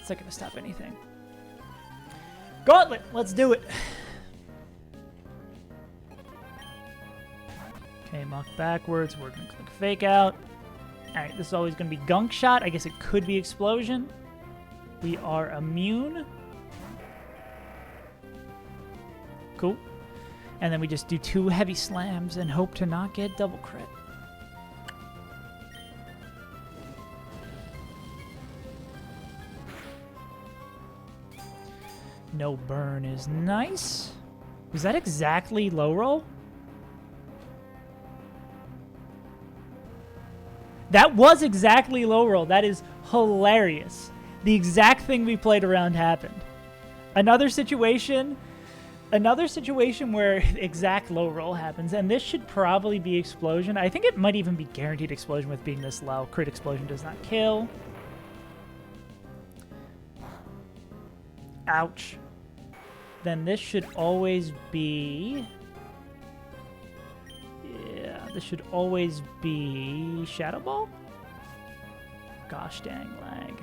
It's not going to stop anything. Gauntlet! Let's do it! Okay, mock backwards. We're going to click fake out. Alright, this is always going to be gunk shot. I guess it could be explosion. We are immune. Cool. And then we just do 2 heavy slams and hope to not get double crit. No burn is nice. Was that exactly low roll? That was exactly low roll. That is hilarious. The exact thing we played around happened. Another situation where exact low roll happens, and this should probably be explosion. I think it might even be guaranteed explosion with being this low. Crit explosion does not kill. Ouch. Then this should always be... Yeah, this should always be Shadow Ball? Gosh dang lag.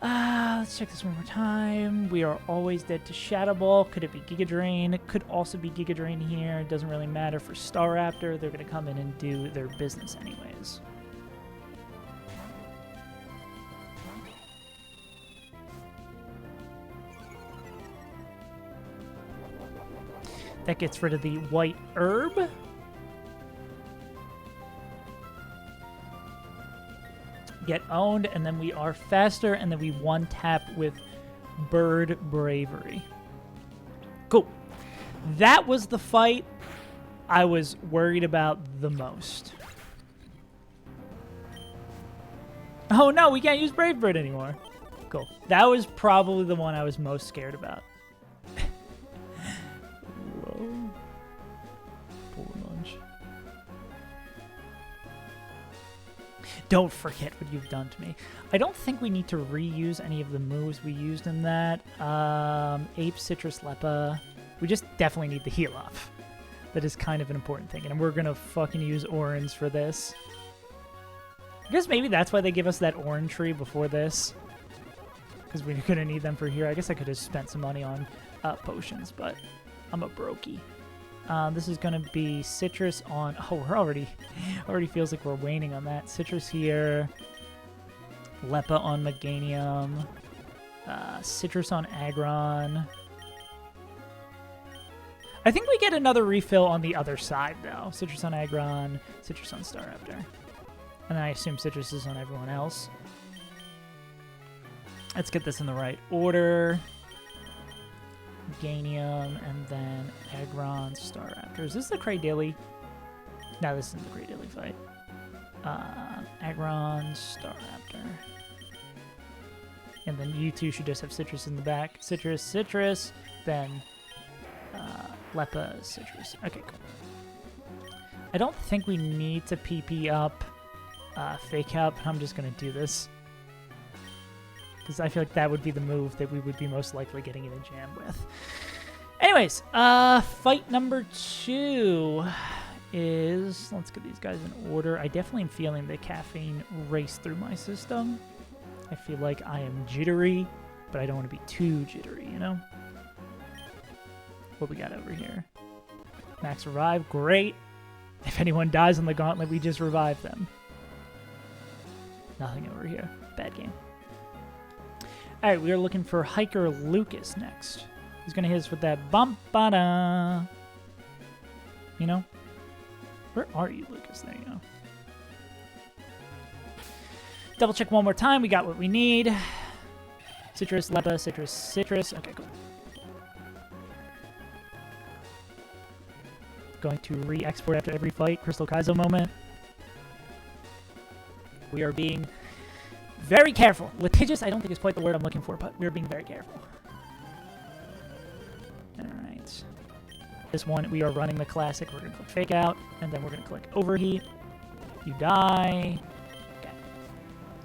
Let's check this one more time. We are always dead to Shadow Ball. Could it be Giga Drain? It could also be Giga Drain here. It doesn't really matter for Staraptor. They're going to come in and do their business anyways. That gets rid of the white herb. Get owned, and then we are faster, and then we one tap with Bird Bravery. Cool. That was the fight I was worried about the most. Oh no, we can't use Brave Bird anymore. Cool. That was probably the one I was most scared about. don't forget what you've done to me. I don't think we need to reuse any of the moves we used in that. Ape, Citrus, Lepa. We just definitely need the heal up. That is kind of an important thing. And we're going to fucking use Orange for this. I guess maybe that's why they give us that orange tree before this. Because we're going to need them for here. I guess I could have spent some money on potions, but I'm a brokey. This is going to be Citrus on... Oh, we're already feels like we're waning on that. Citrus here. Lepa on Meganium. Citrus on Aggron. I think we get another refill on the other side, though. Citrus on Aggron, Citrus on Staraptor. And then I assume Citrus is on everyone else. Let's get this in the right order. Meganium, and then Aggron, Staraptor. Is this the Cradilly? No, this isn't the Cradilly fight. Aggron, Staraptor. And then you two should just have Citrus in the back. Citrus, Citrus, then Lepa, Citrus. Okay, cool. I don't think we need to PP up Fake Out, but I'm just going to do this. Because I feel like that would be the move that we would be most likely getting in a jam with. Anyways, fight number 2 is... Let's get these guys in order. I definitely am feeling the caffeine race through my system. I feel like I am jittery, but I don't want to be too jittery, you know? What we got over here? Max revive, great. If anyone dies on the gauntlet, we just revive them. Nothing over here. Bad game. Alright, we are looking for Hiker Lucas next. He's going to hit us with that bump-ba-da. You know? Where are you, Lucas? There you go. Double check one more time. We got what we need. Citrus, Lepa, Citrus, Citrus. Okay, cool. Going to re-export after every fight. Crystal Kaizo moment. We are being very careful. Litigious, I don't think is quite the word I'm looking for, but we're being very careful. Alright. This one, we are running the classic. We're going to click Fake Out, and then we're going to click Overheat. You die. Okay.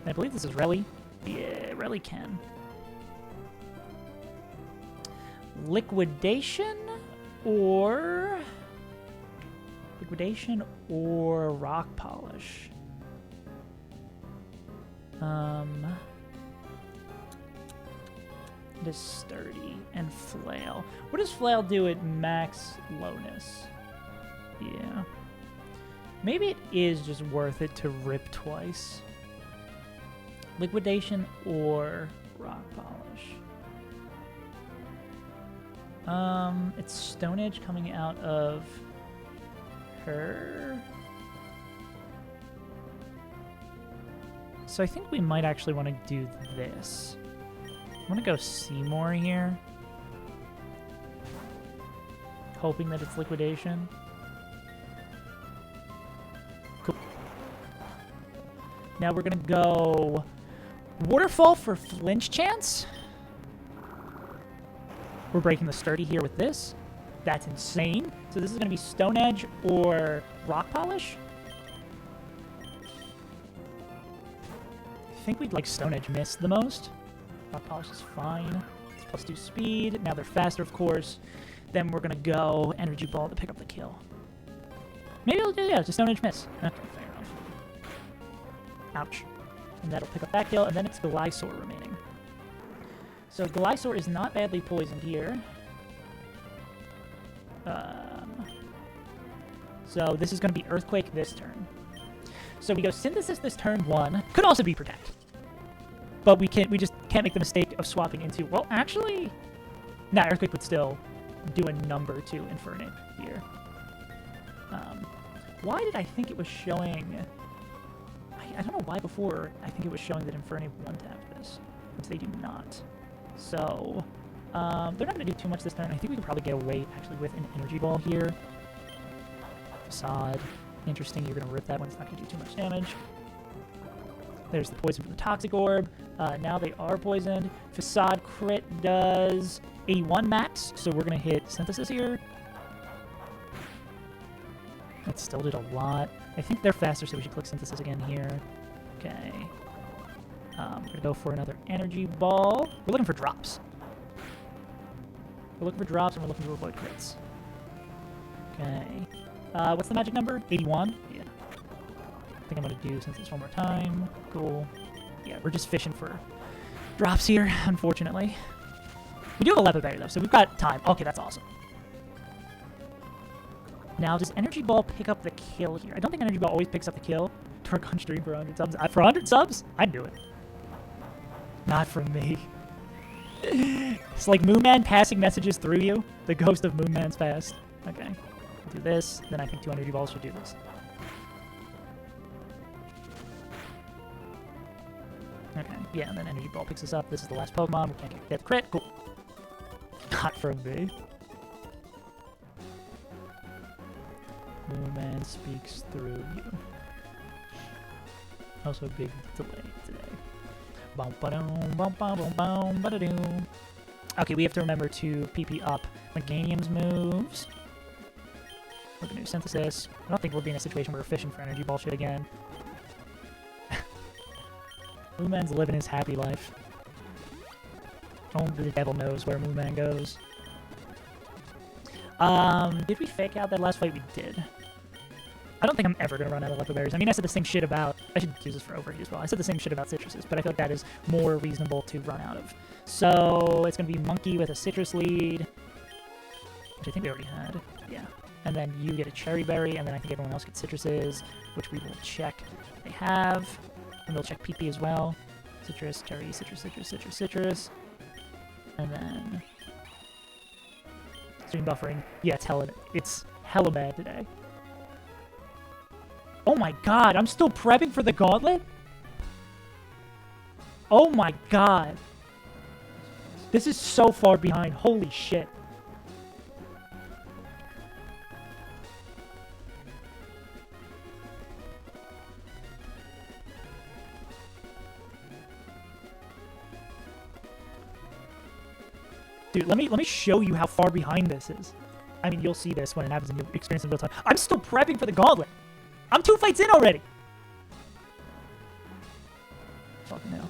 And I believe this is Relly. Yeah, Relly can. Liquidation or Rock Polish? It is Sturdy and Flail. What does Flail do at max lowness? Yeah. Maybe it is just worth it to rip twice. Liquidation or Rock Polish? It's Stone Edge coming out of her. So I think we might actually want to do this. I'm going to go Seymour here. Hoping that it's Liquidation. Cool. Now we're going to go Waterfall for Flinch Chance. We're breaking the Sturdy here with this. That's insane. So this is going to be Stone Edge or Rock Polish. I think we'd like Stone Edge miss the most. Rock Polish is fine. It's +2 speed. Now they're faster, of course. Then we're going to go Energy Ball to pick up the kill. Maybe we'll do, yeah, just Stone Edge miss. Okay, fair enough. Ouch. And that'll pick up that kill, and then it's Gliscor remaining. So Gliscor is not badly poisoned here. So this is going to be Earthquake this turn. So we go Synthesis this turn 1. Could also be Protect. But we just can't make the mistake of swapping into... Well, actually... Nah, Earthquake would still do a number to Infernape here. Why did I think it was showing... I don't know why before I think it was showing that Infernape one-tapped this. Which they do not. So... they're not going to do too much this turn. I think we can probably get away, actually, with an Energy Ball here. Facade. Interesting, you're going to rip that one. It's not going to do too much damage. There's the poison from the Toxic Orb. Now they are poisoned. Facade crit does 81 max, so we're going to hit Synthesis here. That still did a lot. I think they're faster, so we should click Synthesis again here. Okay. We're gonna go for another energy ball. We're looking for drops. We're looking for drops, and we're looking to avoid crits. Okay. What's the magic number? 81? Yeah. I think I'm gonna do since it's one more time. Cool. Yeah, we're just fishing for drops here, unfortunately. We do have a leather berry, though, so we've got time. Okay, that's awesome. Now, does Energy Ball pick up the kill here? I don't think Energy Ball always picks up the kill. Turk on stream for 100 subs. For 100 subs? I'd do it. Not from me. It's like Moonman passing messages through you. The ghost of Moonman's past. Okay. I'll do this. Then I think 2 Energy Balls should do this. Okay. Yeah, and then Energy Ball picks us up. This is the last Pokemon. We can't get the crit. Cool. Not from me. Moonman speaks through you. Also, big delay today. Okay, we have to remember to PP up Meganium's moves. We're gonna do Synthesis. I don't think we'll be in a situation where we're fishing for Energy Ball shit again. Moonman's living his happy life. Only the devil knows where Moonman goes. Did we fake out that last fight? We did. I don't think I'm ever going to run out of leather berries. I mean, I said the same shit about... I should use this for overheat as well. I said the same shit about citruses, but I feel like that is more reasonable to run out of. So, it's going to be Monkey with a citrus lead, which I think we already had. Yeah. And then you get a cherry berry, and then I think everyone else gets citruses, which we will check they have. And we'll check PP as well. Citrus, cherry, citrus, citrus, citrus, citrus. And then... stream buffering. Yeah, it's hella bad today. Oh my god, I'm still prepping for the gauntlet? Oh my god. This is so far behind. Holy shit. Dude, let me show you how far behind this is. I mean, you'll see this when it happens and you'll experience it in real time. I'm still prepping for the gauntlet. I'm 2 fights in already. Fucking hell.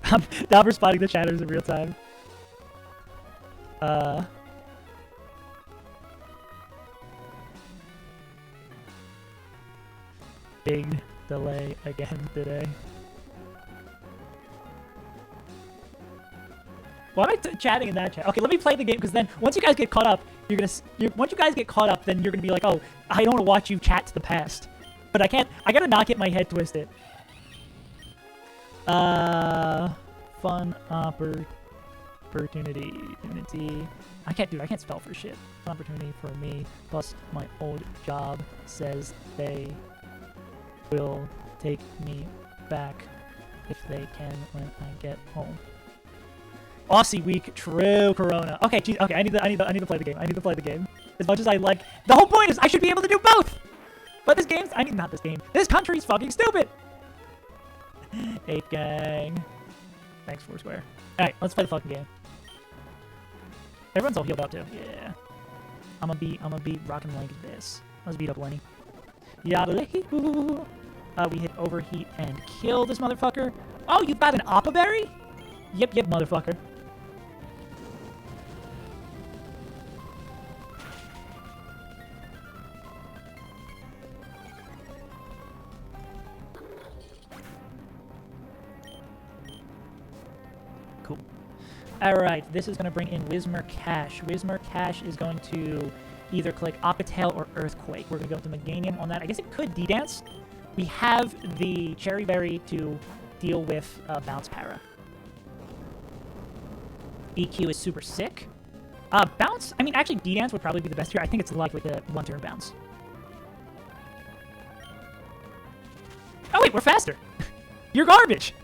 I'm now responding to chatters in real time. Big delay again today. Why am I chatting in that chat? Okay, let me play the game, because then once you guys get caught up, once you guys get caught up, then you're gonna be like, oh, I don't want to watch you chat to the past. But I can't. I gotta not get my head twisted. Fun opportunity. I can't spell for shit. Fun opportunity for me. Plus, my old job says they will take me back if they can when I get home. Aussie week, true. Corona. Okay, geez, okay. I need to play the game. I need to play the game. As much as I like, the whole point is I should be able to do both. But this game's, not this game. This country's fucking stupid. 8 gang. Thanks, Foursquare. All right, let's play the fucking game. Everyone's all healed up too. Yeah. I'm gonna be rocking like this. Let's beat up Lenny. Yadalehoo. We hit overheat and kill this motherfucker. Oh, you've got an Appa berry? Yep, motherfucker. Cool. Alright, this is going to bring in Whismur Cash. Whismur Cash is going to either click Aquatail or Earthquake. We're going to go to Meganium on that. I guess it could D-Dance. We have the Cherry Berry to deal with Bounce Para. EQ is super sick. Bounce, I mean, actually D-Dance would probably be the best here. I think it's likely to one-turn Bounce. Oh wait, we're faster! You're garbage!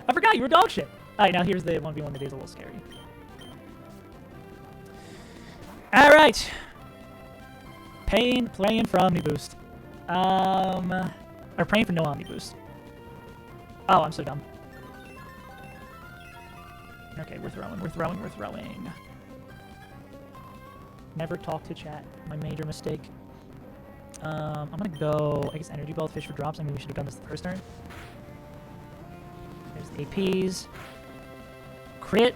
I forgot, you were dog shit. Alright, now here's the 1v1 that is a little scary. Alright! Playing for Omni Boost. Or praying for no Omni Boost. Oh, I'm so dumb. Okay, we're throwing, we're throwing, we're throwing. Never talk to chat. My major mistake. I'm gonna go, I guess, energy ball fish for drops. I mean, we should have done this the first turn. There's the APs. Crit.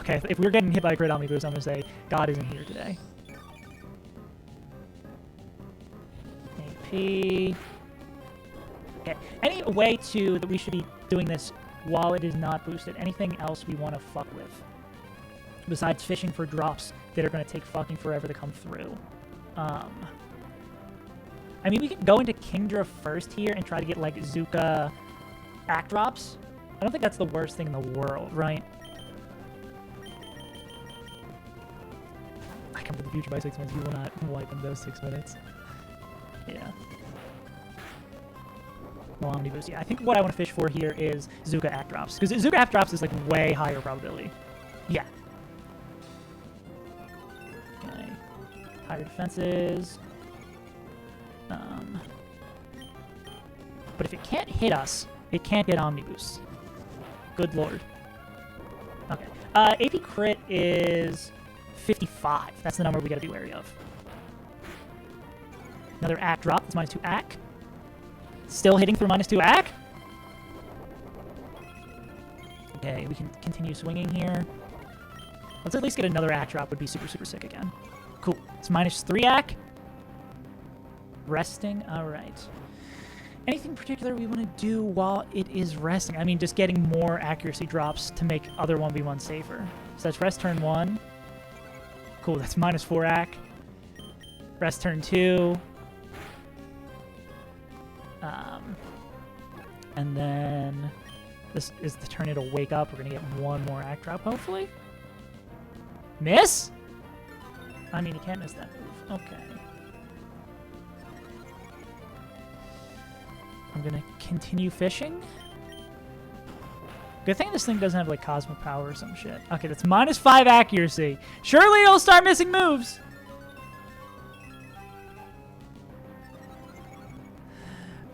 Okay, if we're getting hit by a crit omnibus, I'm gonna say God isn't here today. AP. Okay, any way that we should be doing this while it is not boosted? Anything else we want to fuck with? Besides fishing for drops that are going to take fucking forever to come through. I mean, we can go into Kingdra first here and try to get, like, Zuka act drops. I don't think that's the worst thing in the world, right? I come to the future by 6 minutes. You will not wipe in those 6 minutes. Yeah. Well, omnibus. Yeah, I think what I want to fish for here is Zuka act drops. Because Zuka act drops is, like, way higher probability. Yeah. Okay. Higher defenses. But if it can't hit us, it can't get omnibus. Good lord. Okay. AP crit is 55. That's the number we gotta be wary of. Another act drop. It's -2 act. Still hitting through -2 act. Okay, we can continue swinging here. Let's at least get another act drop. Would be super, super sick again. Cool. It's -3 act. Resting. All right. Anything particular we want to do while it is resting? I mean, just getting more accuracy drops to make other 1v1 safer. So that's rest turn 1. Cool, that's -4 act. Rest turn 2. And then this is the turn it'll wake up. We're going to get one more act drop, hopefully. Miss? I mean, you can't miss that move. Okay. I'm gonna continue fishing. Good thing this thing doesn't have, like, cosmic power or some shit. Okay, that's -5 accuracy. Surely it'll start missing moves!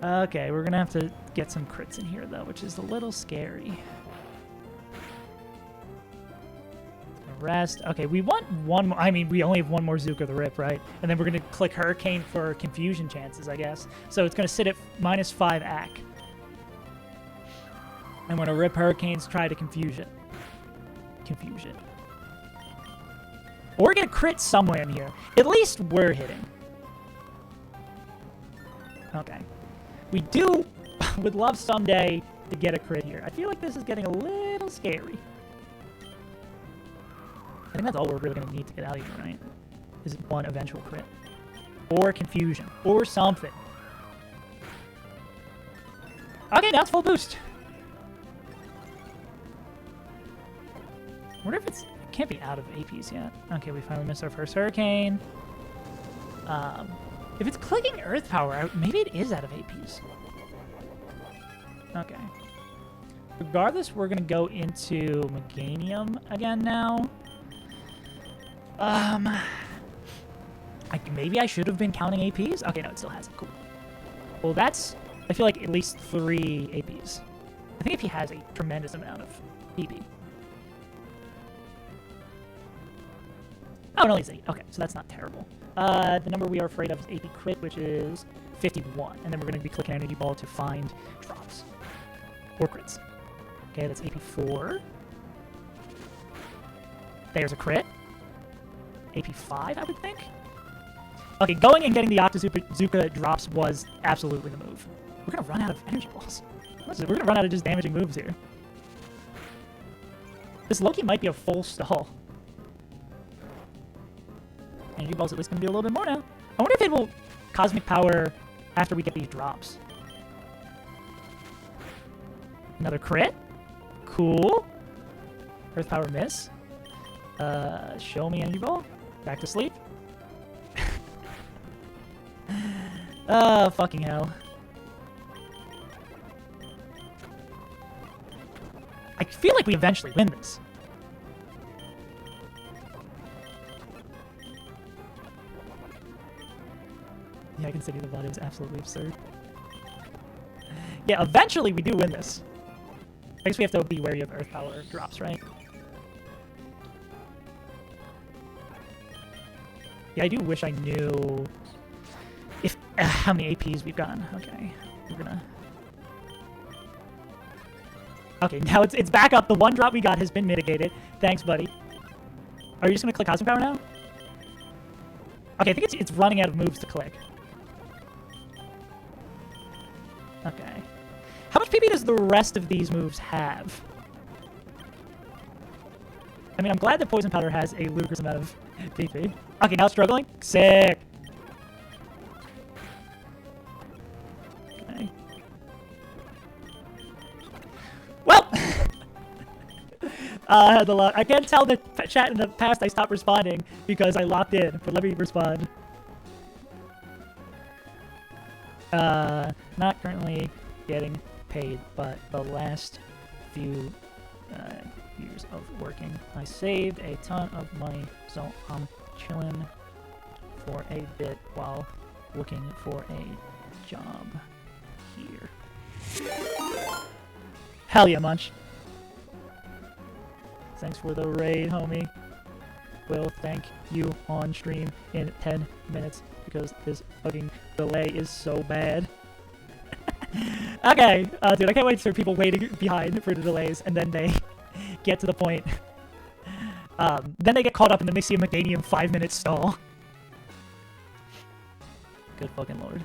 Okay, we're gonna have to get some crits in here, though, which is a little scary. Rest. Okay, we want one more. I mean, we only have one more Zuka the Rip, right? And then we're going to click Hurricane for confusion chances, I guess. So it's going to sit at -5 AC. And when a Rip Hurricanes, try to confuse it. Confuse it. Or get a crit somewhere in here. At least we're hitting. Okay. We would love someday to get a crit here. I feel like this is getting a little scary. I think that's all we're really going to need to get out of here, right? Is one eventual crit. Or confusion. Or something. Okay, now it's full boost. I wonder if it can't be out of APs yet. Okay, we finally missed our first Hurricane. If it's clicking Earth Power out, maybe it is out of APs. Okay. Regardless, we're going to go into Meganium again now. Maybe I should have been counting APs? Okay, no, it still hasn't. Cool. Well, that's, I feel like, at least 3 APs. I think AP has a tremendous amount of PP. Oh, it only has 8. Okay, so that's not terrible. The number we are afraid of is AP crit, which is 51. And then we're going to be clicking Energy Ball to find drops. Or crits. Okay, that's AP 4. There's a crit. AP 5, I would think. Okay, going and getting the Octozuka drops was absolutely the move. We're going to run out of energy balls. We're going to run out of just damaging moves here. This Loki might be a full stall. Energy balls at least going to be a little bit more now. I wonder if it will cosmic power after we get these drops. Another crit. Cool. Earth power miss. Show me energy ball. Back to sleep. Oh, fucking hell. I feel like we eventually win this. Yeah, I can see the body is absolutely absurd. Yeah, eventually we do win this. I guess we have to be wary of Earth Power drops, right? Yeah, I do wish I knew if how many APs we've gotten. Okay, we're gonna... Okay, now it's back up. The one drop we got has been mitigated. Thanks, buddy. Are you just gonna click Cosmic Power now? Okay, I think it's running out of moves to click. Okay. How much PP does the rest of these moves have? I mean, I'm glad that Poison Powder has a ludicrous amount of PP. Okay, now it's struggling. Sick. Okay. Well, I can't tell the chat in the past I stopped responding because I locked in, but let me respond. Not currently getting paid, but the last few years of working, I saved a ton of money, so I'm chilling for a bit while looking for a job here. Hell yeah, Munch. Thanks for the raid, homie. Will thank you on stream in 10 minutes because this fucking delay is so bad. Okay, dude, I can't wait for people waiting behind for the delays, and then they get to the point. Then they get caught up in the Mixie and Meganium 5-minute stall. Good fucking lord.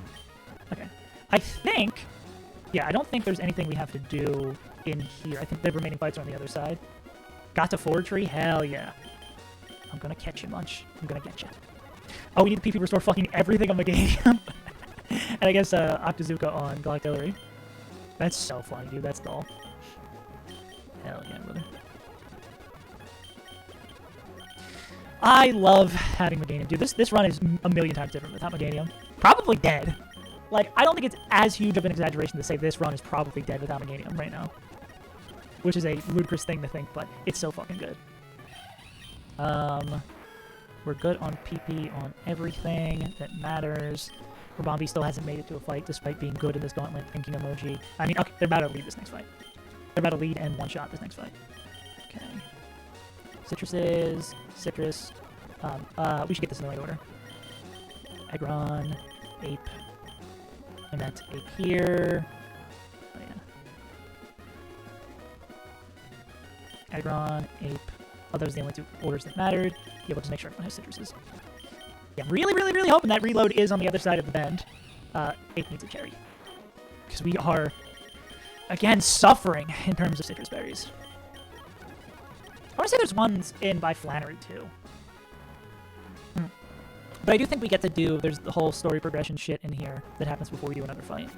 Okay. I think... Yeah, I don't think there's anything we have to do in here. I think the remaining fights are on the other side. Got to Forward Tree? Hell yeah. I'm gonna catch you, Munch. I'm gonna get you. Oh, we need the PP restore fucking everything on Meganium. And I guess Octazooka on Galactillery. That's so funny, dude. That's dull. Hell yeah, brother. I love having Meganium. Dude, this run is a million times different without Meganium. Probably dead. Like, I don't think it's as huge of an exaggeration to say this run is probably dead without Meganium right now. Which is a ludicrous thing to think, but it's so fucking good. We're good on PP on everything that matters. Rabambi still hasn't made it to a fight despite being good in this gauntlet thinking emoji. I mean, okay, they're about to lead this next fight. They're about to lead and one-shot this next fight. Okay. Citruses, Citrus. We should get this in the right order. Aggron, Ape. I meant Ape here. Oh, yeah. Aggron, Ape. Oh, those are the only two orders that mattered. Yeah, we'll just make sure everyone has Citruses. Yeah, I'm really hoping that reload is on the other side of the bend. Ape needs a cherry. Because we are, again, suffering in terms of citrus berries. I want to say there's ones in by Flannery, too. But I do think we get to do, there's the whole story progression shit in here that happens before we do another fight.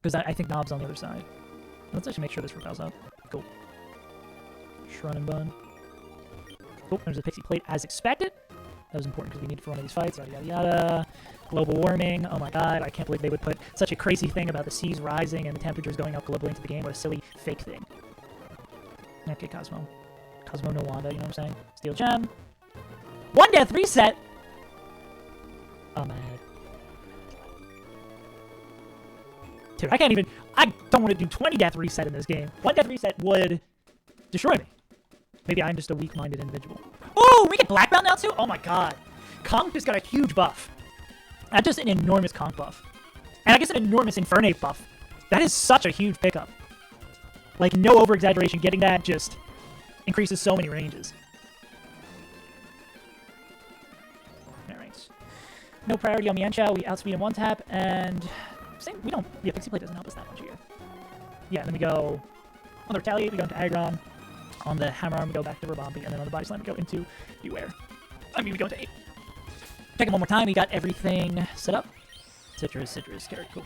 Because I think Knob's on the other side. Let's actually make sure this repels up. Cool. Shrun and Bun. Oh, there's a Pixie Plate as expected. That was important because we need it for one of these fights, yada yada yada. Global warming, oh my god, I can't believe they would put such a crazy thing about the seas rising and the temperatures going up globally into the game. What a silly, fake thing. Okay, Cosmo. Cosmo no Wanda, you know what I'm saying? Steel Gem. 1 death reset! Oh, man. Dude, I don't want to do 20 death reset in this game. 1 death reset would destroy me. Maybe I'm just a weak-minded individual. Oh, we get Black Belt now too? Oh my god. Conk just got a huge buff. Not just an enormous Conk buff. And I guess an enormous Infernape buff. That is such a huge pickup. Like, no over-exaggeration. Getting that just increases so many ranges. Alright. No priority on Mienshao. We outspeed in 1-tap, and... Same, we don't... Yeah, Pixie Plate doesn't help us that much here. Yeah, then we go... On the Retaliate, we go into Aggron. On the Hammer Arm, we go back to Rabambi, and then on the Body Slam, we go into Beware. I mean, we go into 8. Check it one more time. We got everything set up. Citrus, carrot, cool.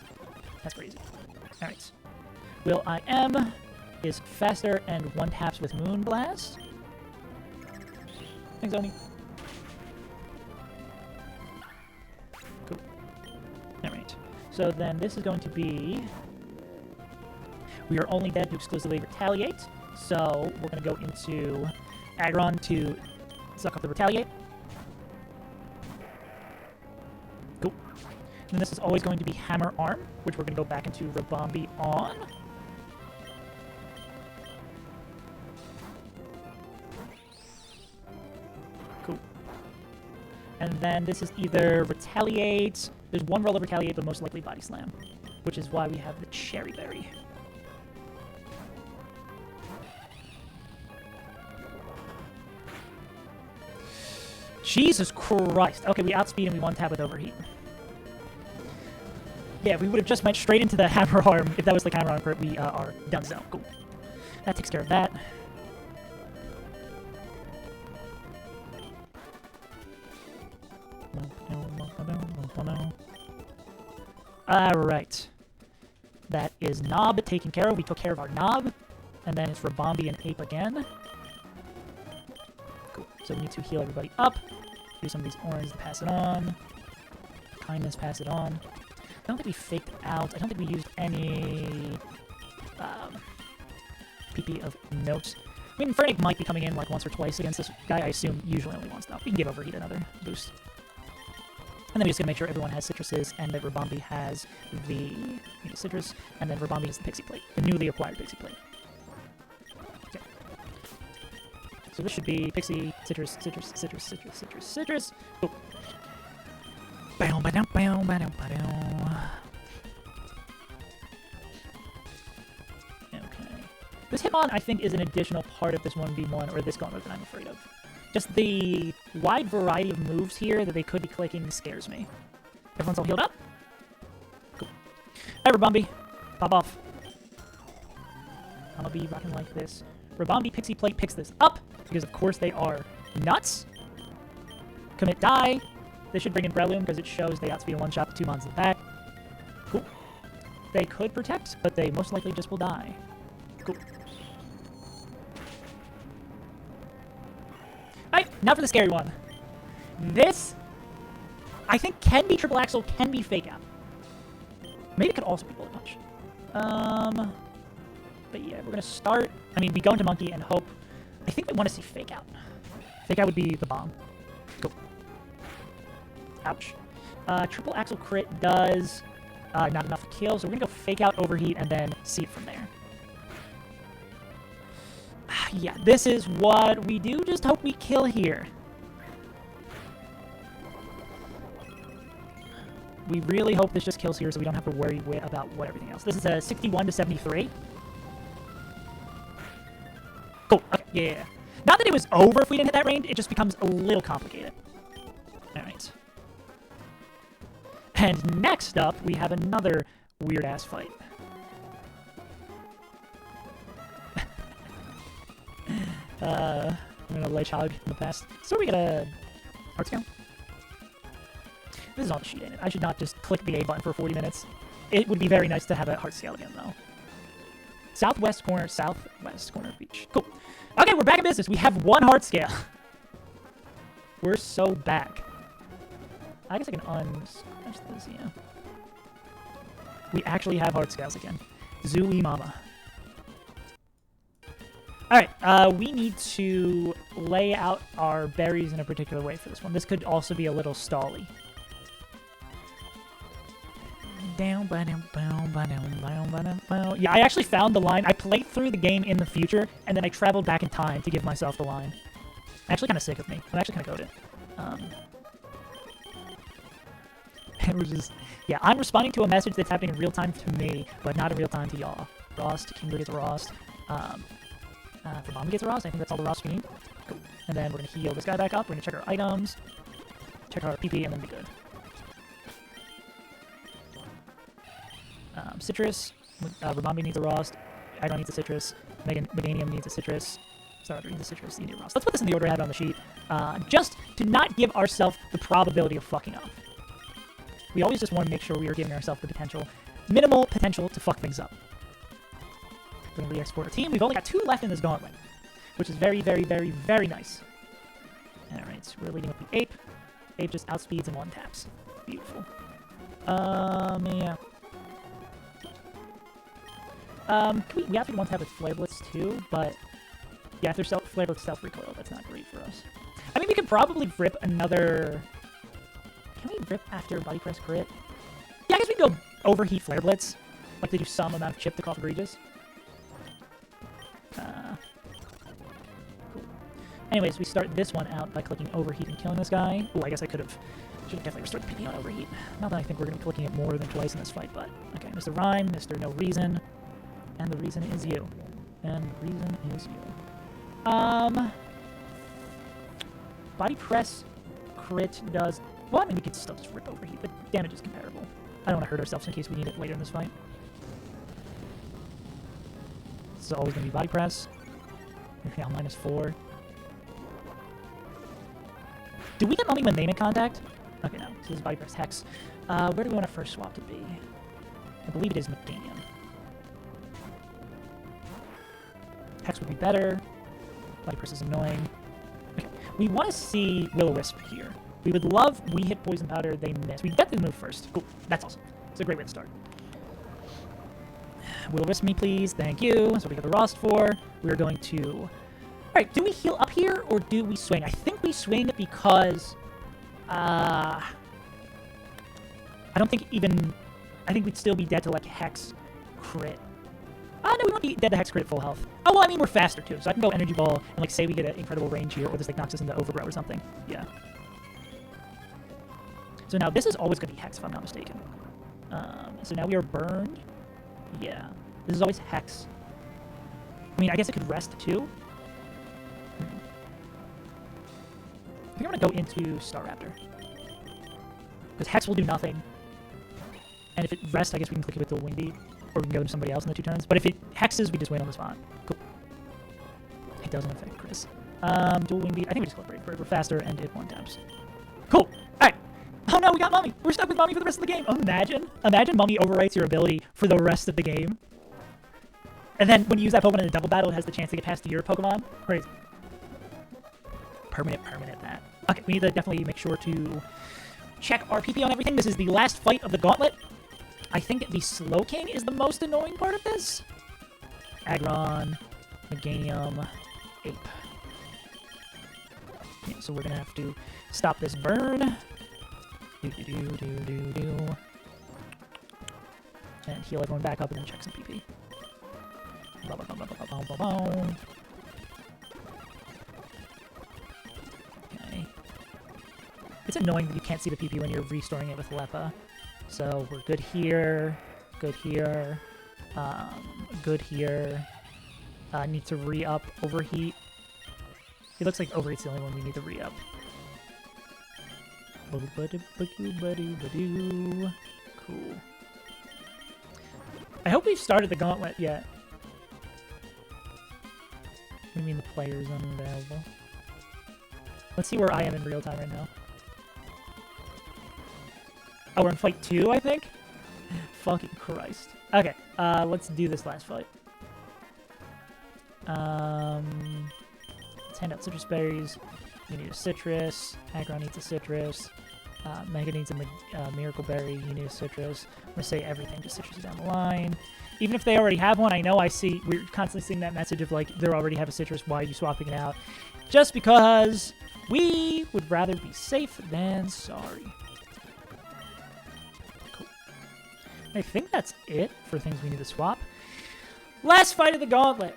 That's crazy. Alright. Will I Am is faster and 1-taps with Moonblast. Thanks, Oni. Cool. Alright. So then this is going to be... We are only dead to exclusively Retaliate. So we're going to go into Aggron to suck up the Retaliate. Cool. And this is always going to be Hammer Arm, which we're going to go back into Rabambi on. Cool. And then this is either Retaliate. There's one roll of Retaliate, but most likely Body Slam, which is why we have the Cherry Berry. Jesus Christ. Okay, we outspeed and we one-tap with Overheat. Yeah, we would have just went straight into the Hammer Arm. If that was like Hammer Arm crit, we are done zone. Cool. That takes care of that. Alright. That is Knob taken care of. We took care of our Knob. And then it's Rabombi and Ape again. Cool. So we need to heal everybody up. Use some of these orange to pass it on. Kindness, pass it on. I don't think we faked out. I don't think we used any PP of note. I mean, Fernic might be coming in like once or twice against this guy. I assume usually only once, though. We can give Overheat another boost. And then we just gotta make sure everyone has citruses, and that Rabombi has the citrus, and then Rabombi has the Pixie Plate, the newly acquired Pixie Plate. Okay. So this should be Pixie, citrus, citrus, citrus, citrus, citrus, citrus. Oh. Bow, ba-dow, bow, ba-dow, ba-dow. Okay. This Hitmon, I think, is an additional part of this 1v1, or this gauntlet that I'm afraid of. Just the wide variety of moves here that they could be clicking scares me. Everyone's all healed up? Cool. Alright, Rabombi. Pop off. I'm gonna be rocking like this. Rabombi Pixie Plate picks this up, because of course they are nuts. Commit die. This should bring in Breloom, because it shows they outspeed and one-shot with 2 mons in the back. Cool. They could protect, but they most likely just will die. Cool. Alright, now for the scary one. This, I think, can be Triple Axel, can be Fake Out. Maybe it could also be Bullet Punch. But yeah, we're gonna start. I mean, we go into Monkey and hope. I think we want to see Fake Out. Fake Out would be the bomb. Go. Ouch. Triple Axel crit does not enough to kill, so we're gonna go Fake Out, Overheat, and then see it from there. Yeah, this is what we do. Just hope we kill here. We really hope this just kills here so we don't have to worry about what everything else. This is a 61 to 73. Cool. Okay, yeah. Not that it was over if we didn't hit that range. It just becomes a little complicated. All right. And next up, we have another weird-ass fight. I'm gonna ledge hog in the past. So we get a art scale. This is all the sheet, ain't it? I should not just click the A button for 40 minutes. It would be very nice to have a heart scale again, though. Southwest corner of beach. Cool. Okay, we're back in business. We have 1 heart scale. We're so back. I guess I can unscratch this, yeah. We actually have heart scales again. Zooey mama. Alright, we need to lay out our berries in a particular way for this one. This could also be a little stally. Yeah, I actually found the line. I played through the game in the future, and then I traveled back in time to give myself the line. Actually kind of sick of me. I'm actually kind of goated. Which is, yeah, I'm responding to a message that's happening in real time to me, but not in real time to y'all. Rost, Kimber gets a Rost. For Mama gets a Rost, I think that's all the Rost we need. Cool. And then we're going to heal this guy back up. We're going to check our items, check our PP, and then be good. Citrus. Rabombi needs a Rost. Aggron needs a Citrus. Meganium needs a Citrus. Starter needs a Citrus. You need a Rost. Let's put this in the order I have on the sheet. Just to not give ourselves the probability of fucking up. We always just want to make sure we are giving ourselves the potential, minimal potential to fuck things up. We're going to re-export our team. We've only got 2 left in this gauntlet, which is very, very, very, very nice. Alright, so we're leading with the Ape. Ape just outspeeds and one-taps. Beautiful. Yeah. We have to one-tap with Flare Blitz too, but yeah, if there's Flare Blitz self-recoil, that's not great for us. I mean, we could probably rip another... Can we rip after Body Press crit? Yeah, I guess we can go Overheat Flare Blitz. Like to do some amount of chip to call egregious. Cool. Anyways, we start this one out by clicking Overheat and killing this guy. Ooh, I guess I should have definitely restored the PP on Overheat. Not that I think we're going to be clicking it more than twice in this fight, but... Okay, Mr. Rhyme, Mr. No Reason. And the reason is you. And the reason is you. Body Press crit does... Well, I mean, we could still just rip Overheat, but damage is comparable. I don't want to hurt ourselves in case we need it later in this fight. This is always going to be Body Press. Now -4. Do we get Mummy when they make contact? Okay, no. So this is Body Press Hex. Where do we want to first swap to be? I believe it is Meganium. Hex would be better. Body Press is annoying. Okay. We want to see Will-O-Wisp here. We would love we hit Poison Powder, they miss. We get the move first. Cool. That's awesome. It's a great way to start. Will-O-Wisp me, please. Thank you. That's what we got the Rost for. We're going to... Alright, do we heal up here, or do we swing? I think we swing because... I don't think even... I think we'd still be dead to, like, Hex crit. No, we won't be dead to Hex crit at full health. Oh, well, I mean, we're faster, too. So I can go Energy Ball and, like, say we get an incredible range here, or this, like, knocks us into Overgrow or something. Yeah. So now this is always going to be Hex, if I'm not mistaken. So now we are burned. Yeah. This is always Hex. I mean, I guess it could rest, too. I think I'm going to go into Star Raptor. Because Hex will do nothing. And if it rests, I guess we can click it with the Wing Beat. Or we can go to somebody else in the 2 turns. But if it hexes, we just wait on the spot. Cool. It doesn't affect Chris. Dual Wing Beat. I think we just click Brave Bird. We're faster and it 1-taps. Cool. Alright. Oh no, we got Mummy. We're stuck with Mummy for the rest of the game. Imagine. Imagine Mummy overwrites your ability for the rest of the game. And then when you use that Pokemon in a double battle, it has the chance to get past your Pokemon. Crazy. Permanent that. Okay, we need to definitely make sure to check our PP on everything. This is the last fight of the Gauntlet. I think the Slowking is the most annoying part of this. Aggron, Meganium, Ape. Yeah, so we're gonna have to stop this burn. And heal everyone back up and then check some PP. Okay. It's annoying that you can't see the PP when you're restoring it with Lepa. So we're good here, good here, good here. Need to re-up Overheat. It looks like Overheat's the only one we need to re-up. Cool. I hope we've started the Gauntlet yet. What do you mean the player's unavailable? Let's see where I am in real time right now. Oh, we're in fight 2, I think? Fucking Christ. Okay, let's do this last fight. Let's hand out citrus berries. You need a citrus. Aggron needs a citrus. Mega needs a miracle berry. You need a citrus. I'm gonna say everything to citrus down the line. Even if they already have one, I know we're constantly seeing that message of like, they already have a citrus, why are you swapping it out? Just because we would rather be safe than sorry. Cool. I think that's it for things we need to swap. Last fight of the Gauntlet.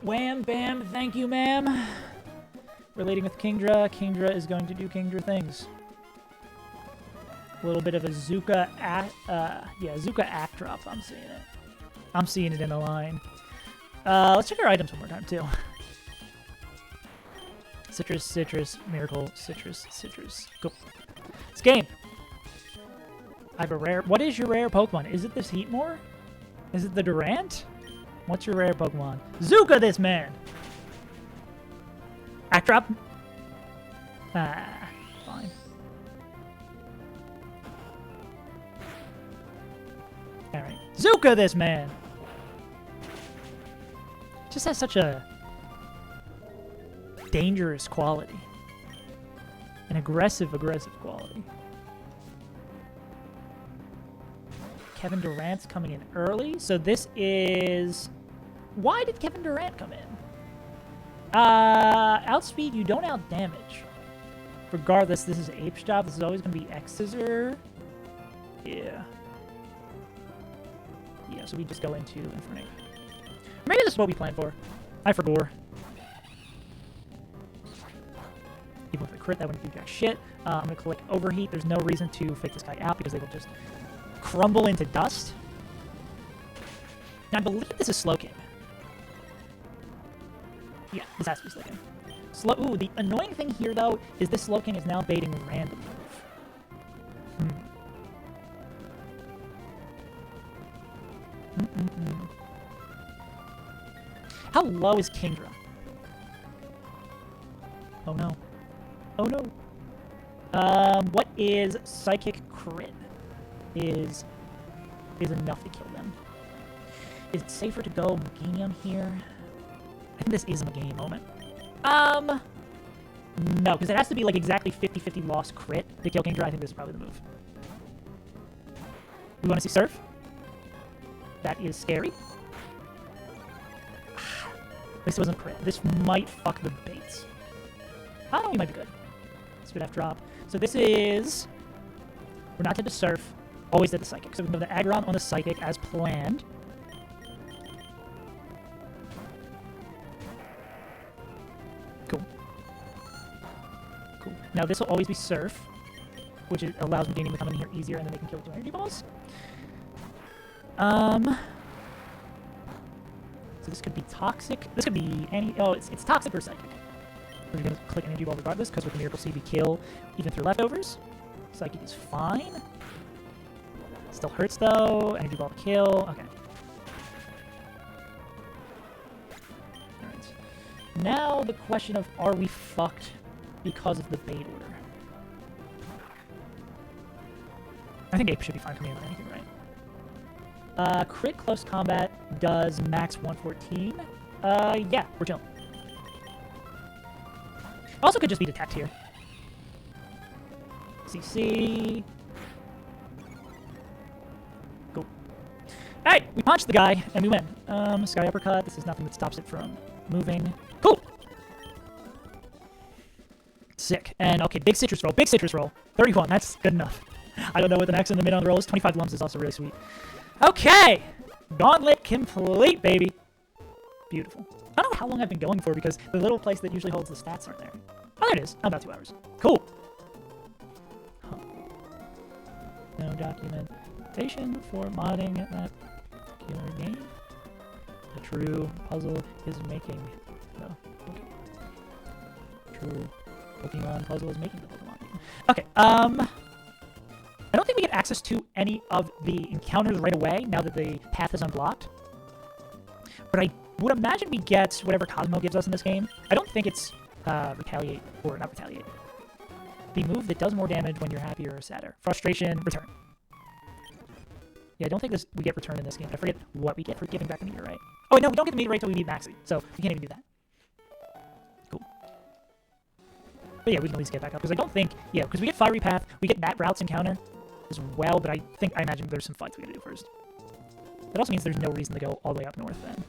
Wham, bam, thank you, ma'am. Relating with Kingdra. Kingdra is going to do Kingdra things. A little bit of a Zuka Zuka act drop. I'm seeing it. I'm seeing it in the line. Let's check our items one more time, too. Citrus, citrus, miracle, citrus, citrus. Go. It's game. I have a rare. What is your rare Pokemon? Is it this Heatmore? Is it the Durant? What's your rare Pokemon? Zuka, this man! Act drop? Fine. Alright. Zuka, this man! Just has such a dangerous quality. An aggressive quality. Kevin Durant's coming in early, so this is... Why did Kevin Durant come in? Outspeed, you don't outdamage. Regardless, this is Ape's job. This is always going to be X-Scissor. Yeah. Yeah, so we just go into Infernape. Maybe this is what we planned for. I forgot. Even with a crit, that wouldn't do jack shit. I'm going to click Overheat. There's no reason to fake this guy out because they will just crumble into dust. Now, I believe this is Slowking. Yeah, this has to be Slowking. Ooh, the annoying thing here, though, is this Slowking is now baiting random move. How low is Kingdra? Oh no. Oh no. What is Psychic Crit? Is enough to kill them. Is it safer to go Meganium here? I think this is a Meganium moment. No, because it has to be like exactly 50-50 lost crit to kill Kingdra. I think this is probably the move. We want to see Surf. That is scary. This wasn't crit. This might fuck the baits. Oh, we might be good. Speed F drop. So this is... We're not dead to Surf. Always dead to Psychic. So we can go the Aggron on the Psychic as planned. Cool. Cool. Now this will always be Surf, which allows Meganium to come in here easier, and then they can kill with 2 energy balls. So this could be Toxic. This could be any... Oh, it's Toxic or Psychic. We're going to click Energy Ball regardless, because with the Miracle Seed we kill even through leftovers. Psychic is fine. Still hurts though. Energy Ball to kill. Okay. Alright. Now the question of, are we fucked because of the bait order? I think Ape should be fine for me on anything, right? Crit Close Combat does max 114. Yeah, we're chilling. Also could just be detect here. CC. Cool. Alright, we punched the guy, and we win. Sky Uppercut. This is nothing that stops it from moving. Cool! Sick. And, okay, big citrus roll. Big citrus roll. 31. That's good enough. I don't know what the max and the mid on the roll is. 25 lumps is also really sweet. Okay! Gauntlet complete, baby. Beautiful. I don't know how long I've been going for because the little place that usually holds the stats aren't there. Oh, there it is. About 2 hours. Cool. Huh. No documentation for modding that particular game. The true puzzle is making the true Pokemon puzzle is making the Pokemon game. Okay. I don't think we get access to any of the encounters right away now that the path is unblocked. But I would imagine we get whatever Cosmo gives us in this game. I don't think it's Retaliate, or not Retaliate. The move that does more damage when you're happier or sadder. Frustration, Return. Yeah, I don't think we get Return in this game. I forget what we get for giving back the meteor, right? Oh, no, we don't get the meteor until we beat Maxie, so we can't even do that. Cool. But yeah, we can at least get back up, because I don't think... Yeah, because we get Fiery Path, we get that Routes encounter as well, but I imagine there's some fights we gotta do first. That also means there's no reason to go all the way up north then.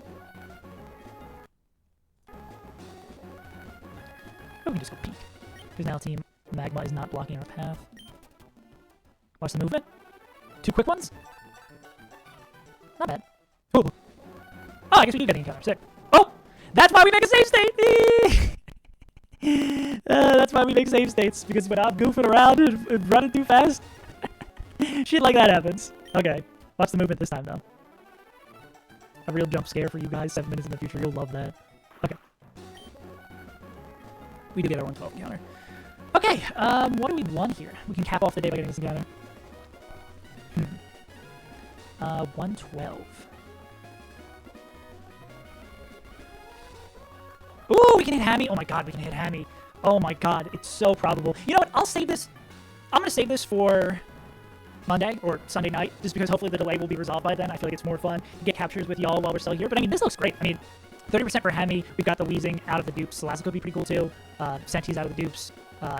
Oh, we can just go peek. Because now Team Magma is not blocking our path. Watch the movement. 2 quick ones. Not bad. Oh, I guess we do get the encounter. Sick. Oh! That's why we make a save state! That's why we make save states. Because when I'm goofing around and running too fast, shit like that happens. Okay. Watch the movement this time, though. A real jump scare for you guys 7 minutes in the future. You'll love that. Okay. We do get our 112 encounter. Okay, what do we want here? We can cap off the day by getting this encounter. 112. Ooh, we can hit Hammy. Oh my god, we can hit Hammy. Oh my god, it's so probable. You know what? I'll save this. I'm going to save this for Monday or Sunday night, just because hopefully the delay will be resolved by then. I feel like it's more fun to get captures with y'all while we're still here. But I mean, this looks great. I mean, 30% for Hemi. We've got the Weezing out of the dupes. Salazzle could be pretty cool too. Senti's out of the dupes.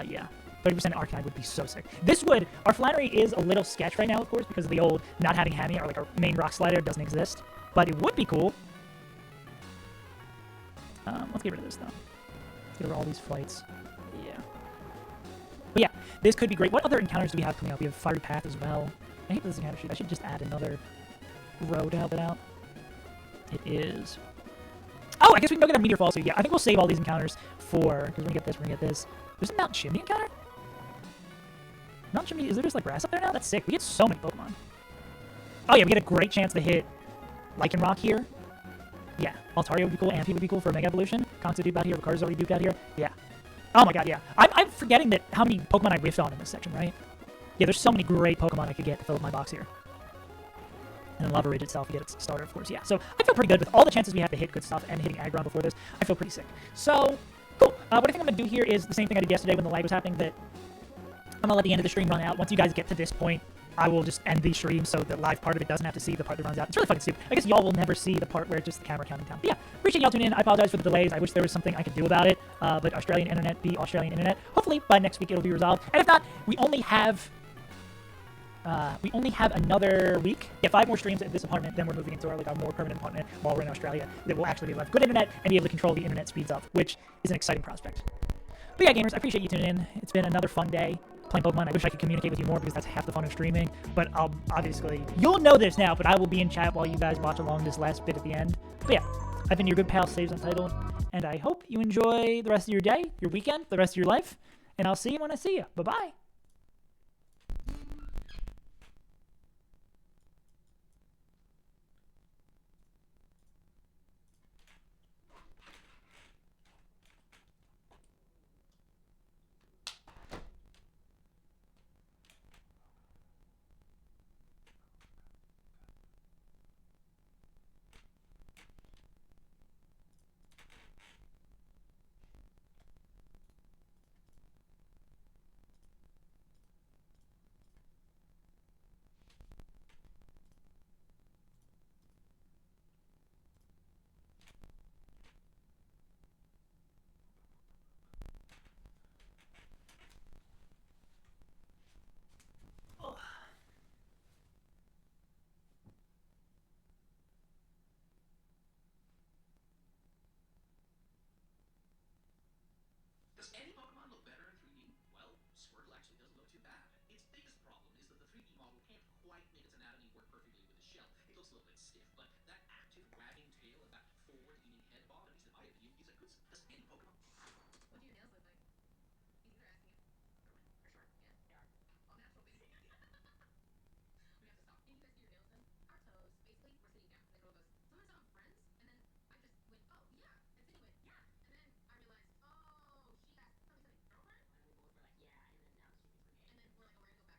Yeah. 30% Arcanine would be so sick. This would... Our Flannery is a little sketch right now, of course, because of the old not having Hemi, or like our main Rock Slider doesn't exist. But it would be cool. Let's get rid of this, though. Let's get rid of all these flights. Yeah. But yeah, this could be great. What other encounters do we have coming up? We have Fiery Path as well. I hate this encounter sheet. I should just add another row to help it out. It is Oh, I guess we can go get a Meteor Fall suit. Yeah, I think we'll save all these encounters for... Because we're going to get this, we're going to get this. There's a Mount Chimney encounter? Mount Chimney, is there just, like, grass up there now? That's sick. We get so many Pokemon. Oh, yeah, we get a great chance to hit Lycanroc here. Yeah, Altaria would be cool. Ampy would be cool for Mega Evolution. Constitute out here. Ricardo's already duped out here. Yeah. Oh, my God, yeah. I'm forgetting that how many Pokemon I whiffed on in this section, right? Yeah, there's so many great Pokemon I could get to fill up my box here. And then Lava Ridge itself, you get its starter, of course. Yeah, so I feel pretty good with all the chances we have to hit good stuff and hitting Aggron before this. I feel pretty sick. So, cool. What I think I'm going to do here is the same thing I did yesterday when the lag was happening, that I'm going to let the end of the stream run out. Once you guys get to this point, I will just end the stream so the live part of it doesn't have to see the part that runs out. It's really fucking stupid. I guess y'all will never see the part where it's just the camera counting down. But yeah, appreciate y'all tuning in. I apologize for the delays. I wish there was something I could do about it. But Australian internet be Australian internet. Hopefully by next week it'll be resolved. And if not, we only have another week. Yeah, 5 more streams at this apartment. Then we're moving into our more permanent apartment while we're in Australia. That will actually have good internet and be able to control the internet speeds up, which is an exciting prospect. But yeah, gamers, I appreciate you tuning in. It's been another fun day playing Pokemon. I wish I could communicate with you more because that's half the fun of streaming. But I'll obviously, you'll know this now, but I will be in chat while you guys watch along this last bit at the end. But yeah, I've been your good pal, Saves Untitled, and I hope you enjoy the rest of your day, your weekend, the rest of your life, and I'll see you when I see you. Bye-bye. Does any Pokemon look better in 3D? Well, Squirtle actually doesn't look too bad. Its biggest problem is that the 3D model can't quite make its anatomy work perfectly with the shell. It looks a little bit stiff, but that active wagging tail and that forward-leaning head bob, at least in my opinion, gives a good... Does any Pokemon... What do your nails look like? He's either asking you. For sure. Yeah? They are. All natural, baby. We have to stop. Can you guys see your nails then? Our toes, basically, we're sitting down. And the girl goes, so I saw friends, and then I just went, oh, yeah. And Sydney went, yeah. And then I realized, oh, she asked, tell me something, girlfriend? And we both were like, yeah.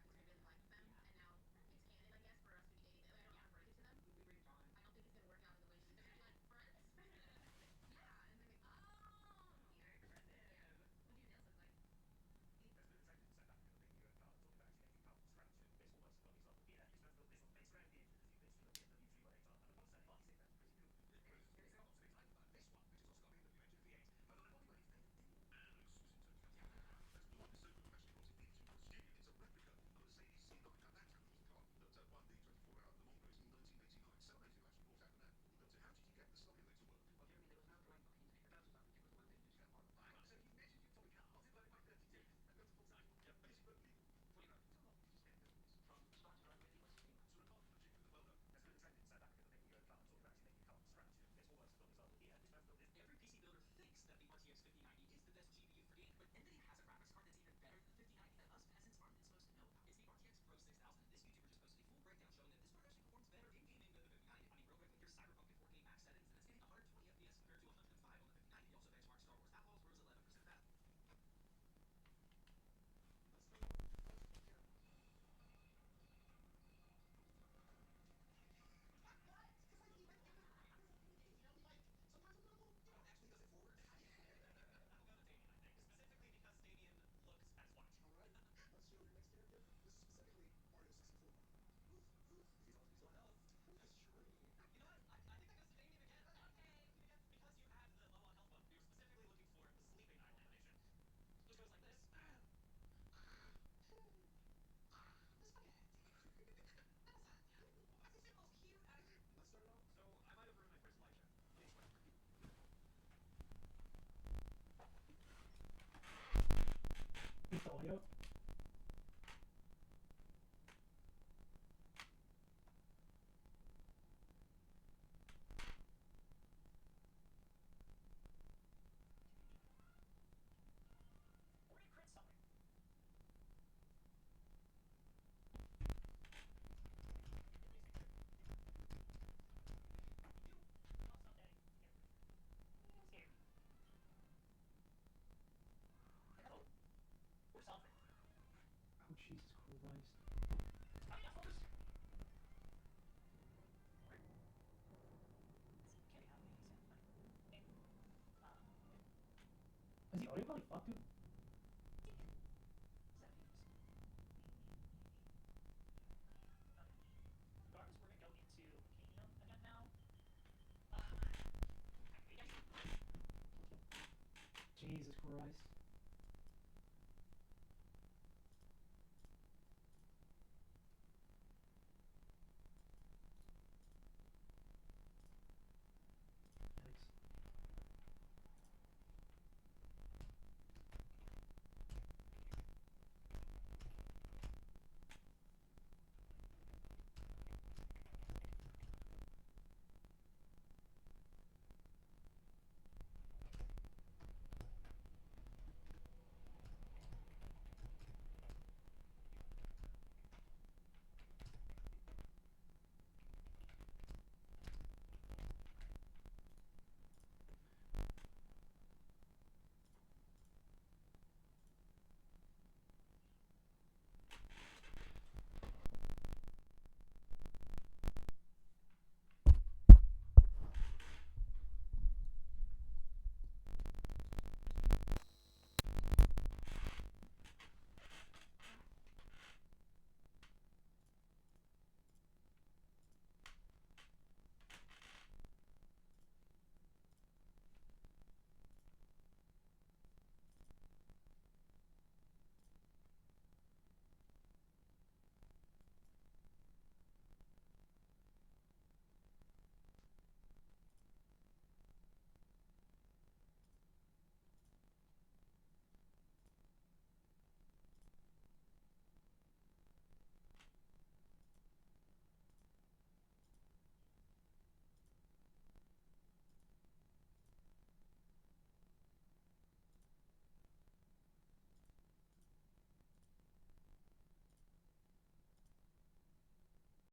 And then now she thinks we're gay. And then we're like, oh, we're gonna go back because we really liked them. Yeah. And now it's canon, I guess, for us to be dating. I don't want to break it to them. We break it to them. I don't think it's gonna work out in the way she said. She'd be like, friends? Yeah. And then we, oh, you're aggressive. What do your nails look like? Every PC builder thinks that the RTX 5090 is the best GPU for gaming, but NVIDIA has a graphics card that's even better than the 5090 that us peasants aren't supposed to know about. It's the RTX Pro 6000, and this YouTuber just posted a full breakdown showing that this card actually performs better in gaming than the 5090. I mean, real quick, like, here's Cyberpunk at 4K max settings, and it's getting 120 FPS compared to 105 on the 5090. He also benchmarked Star Wars Outlaws, where it was 11% faster. Audio. Christ. Is the audio probably fucked, dude? Jesus Christ.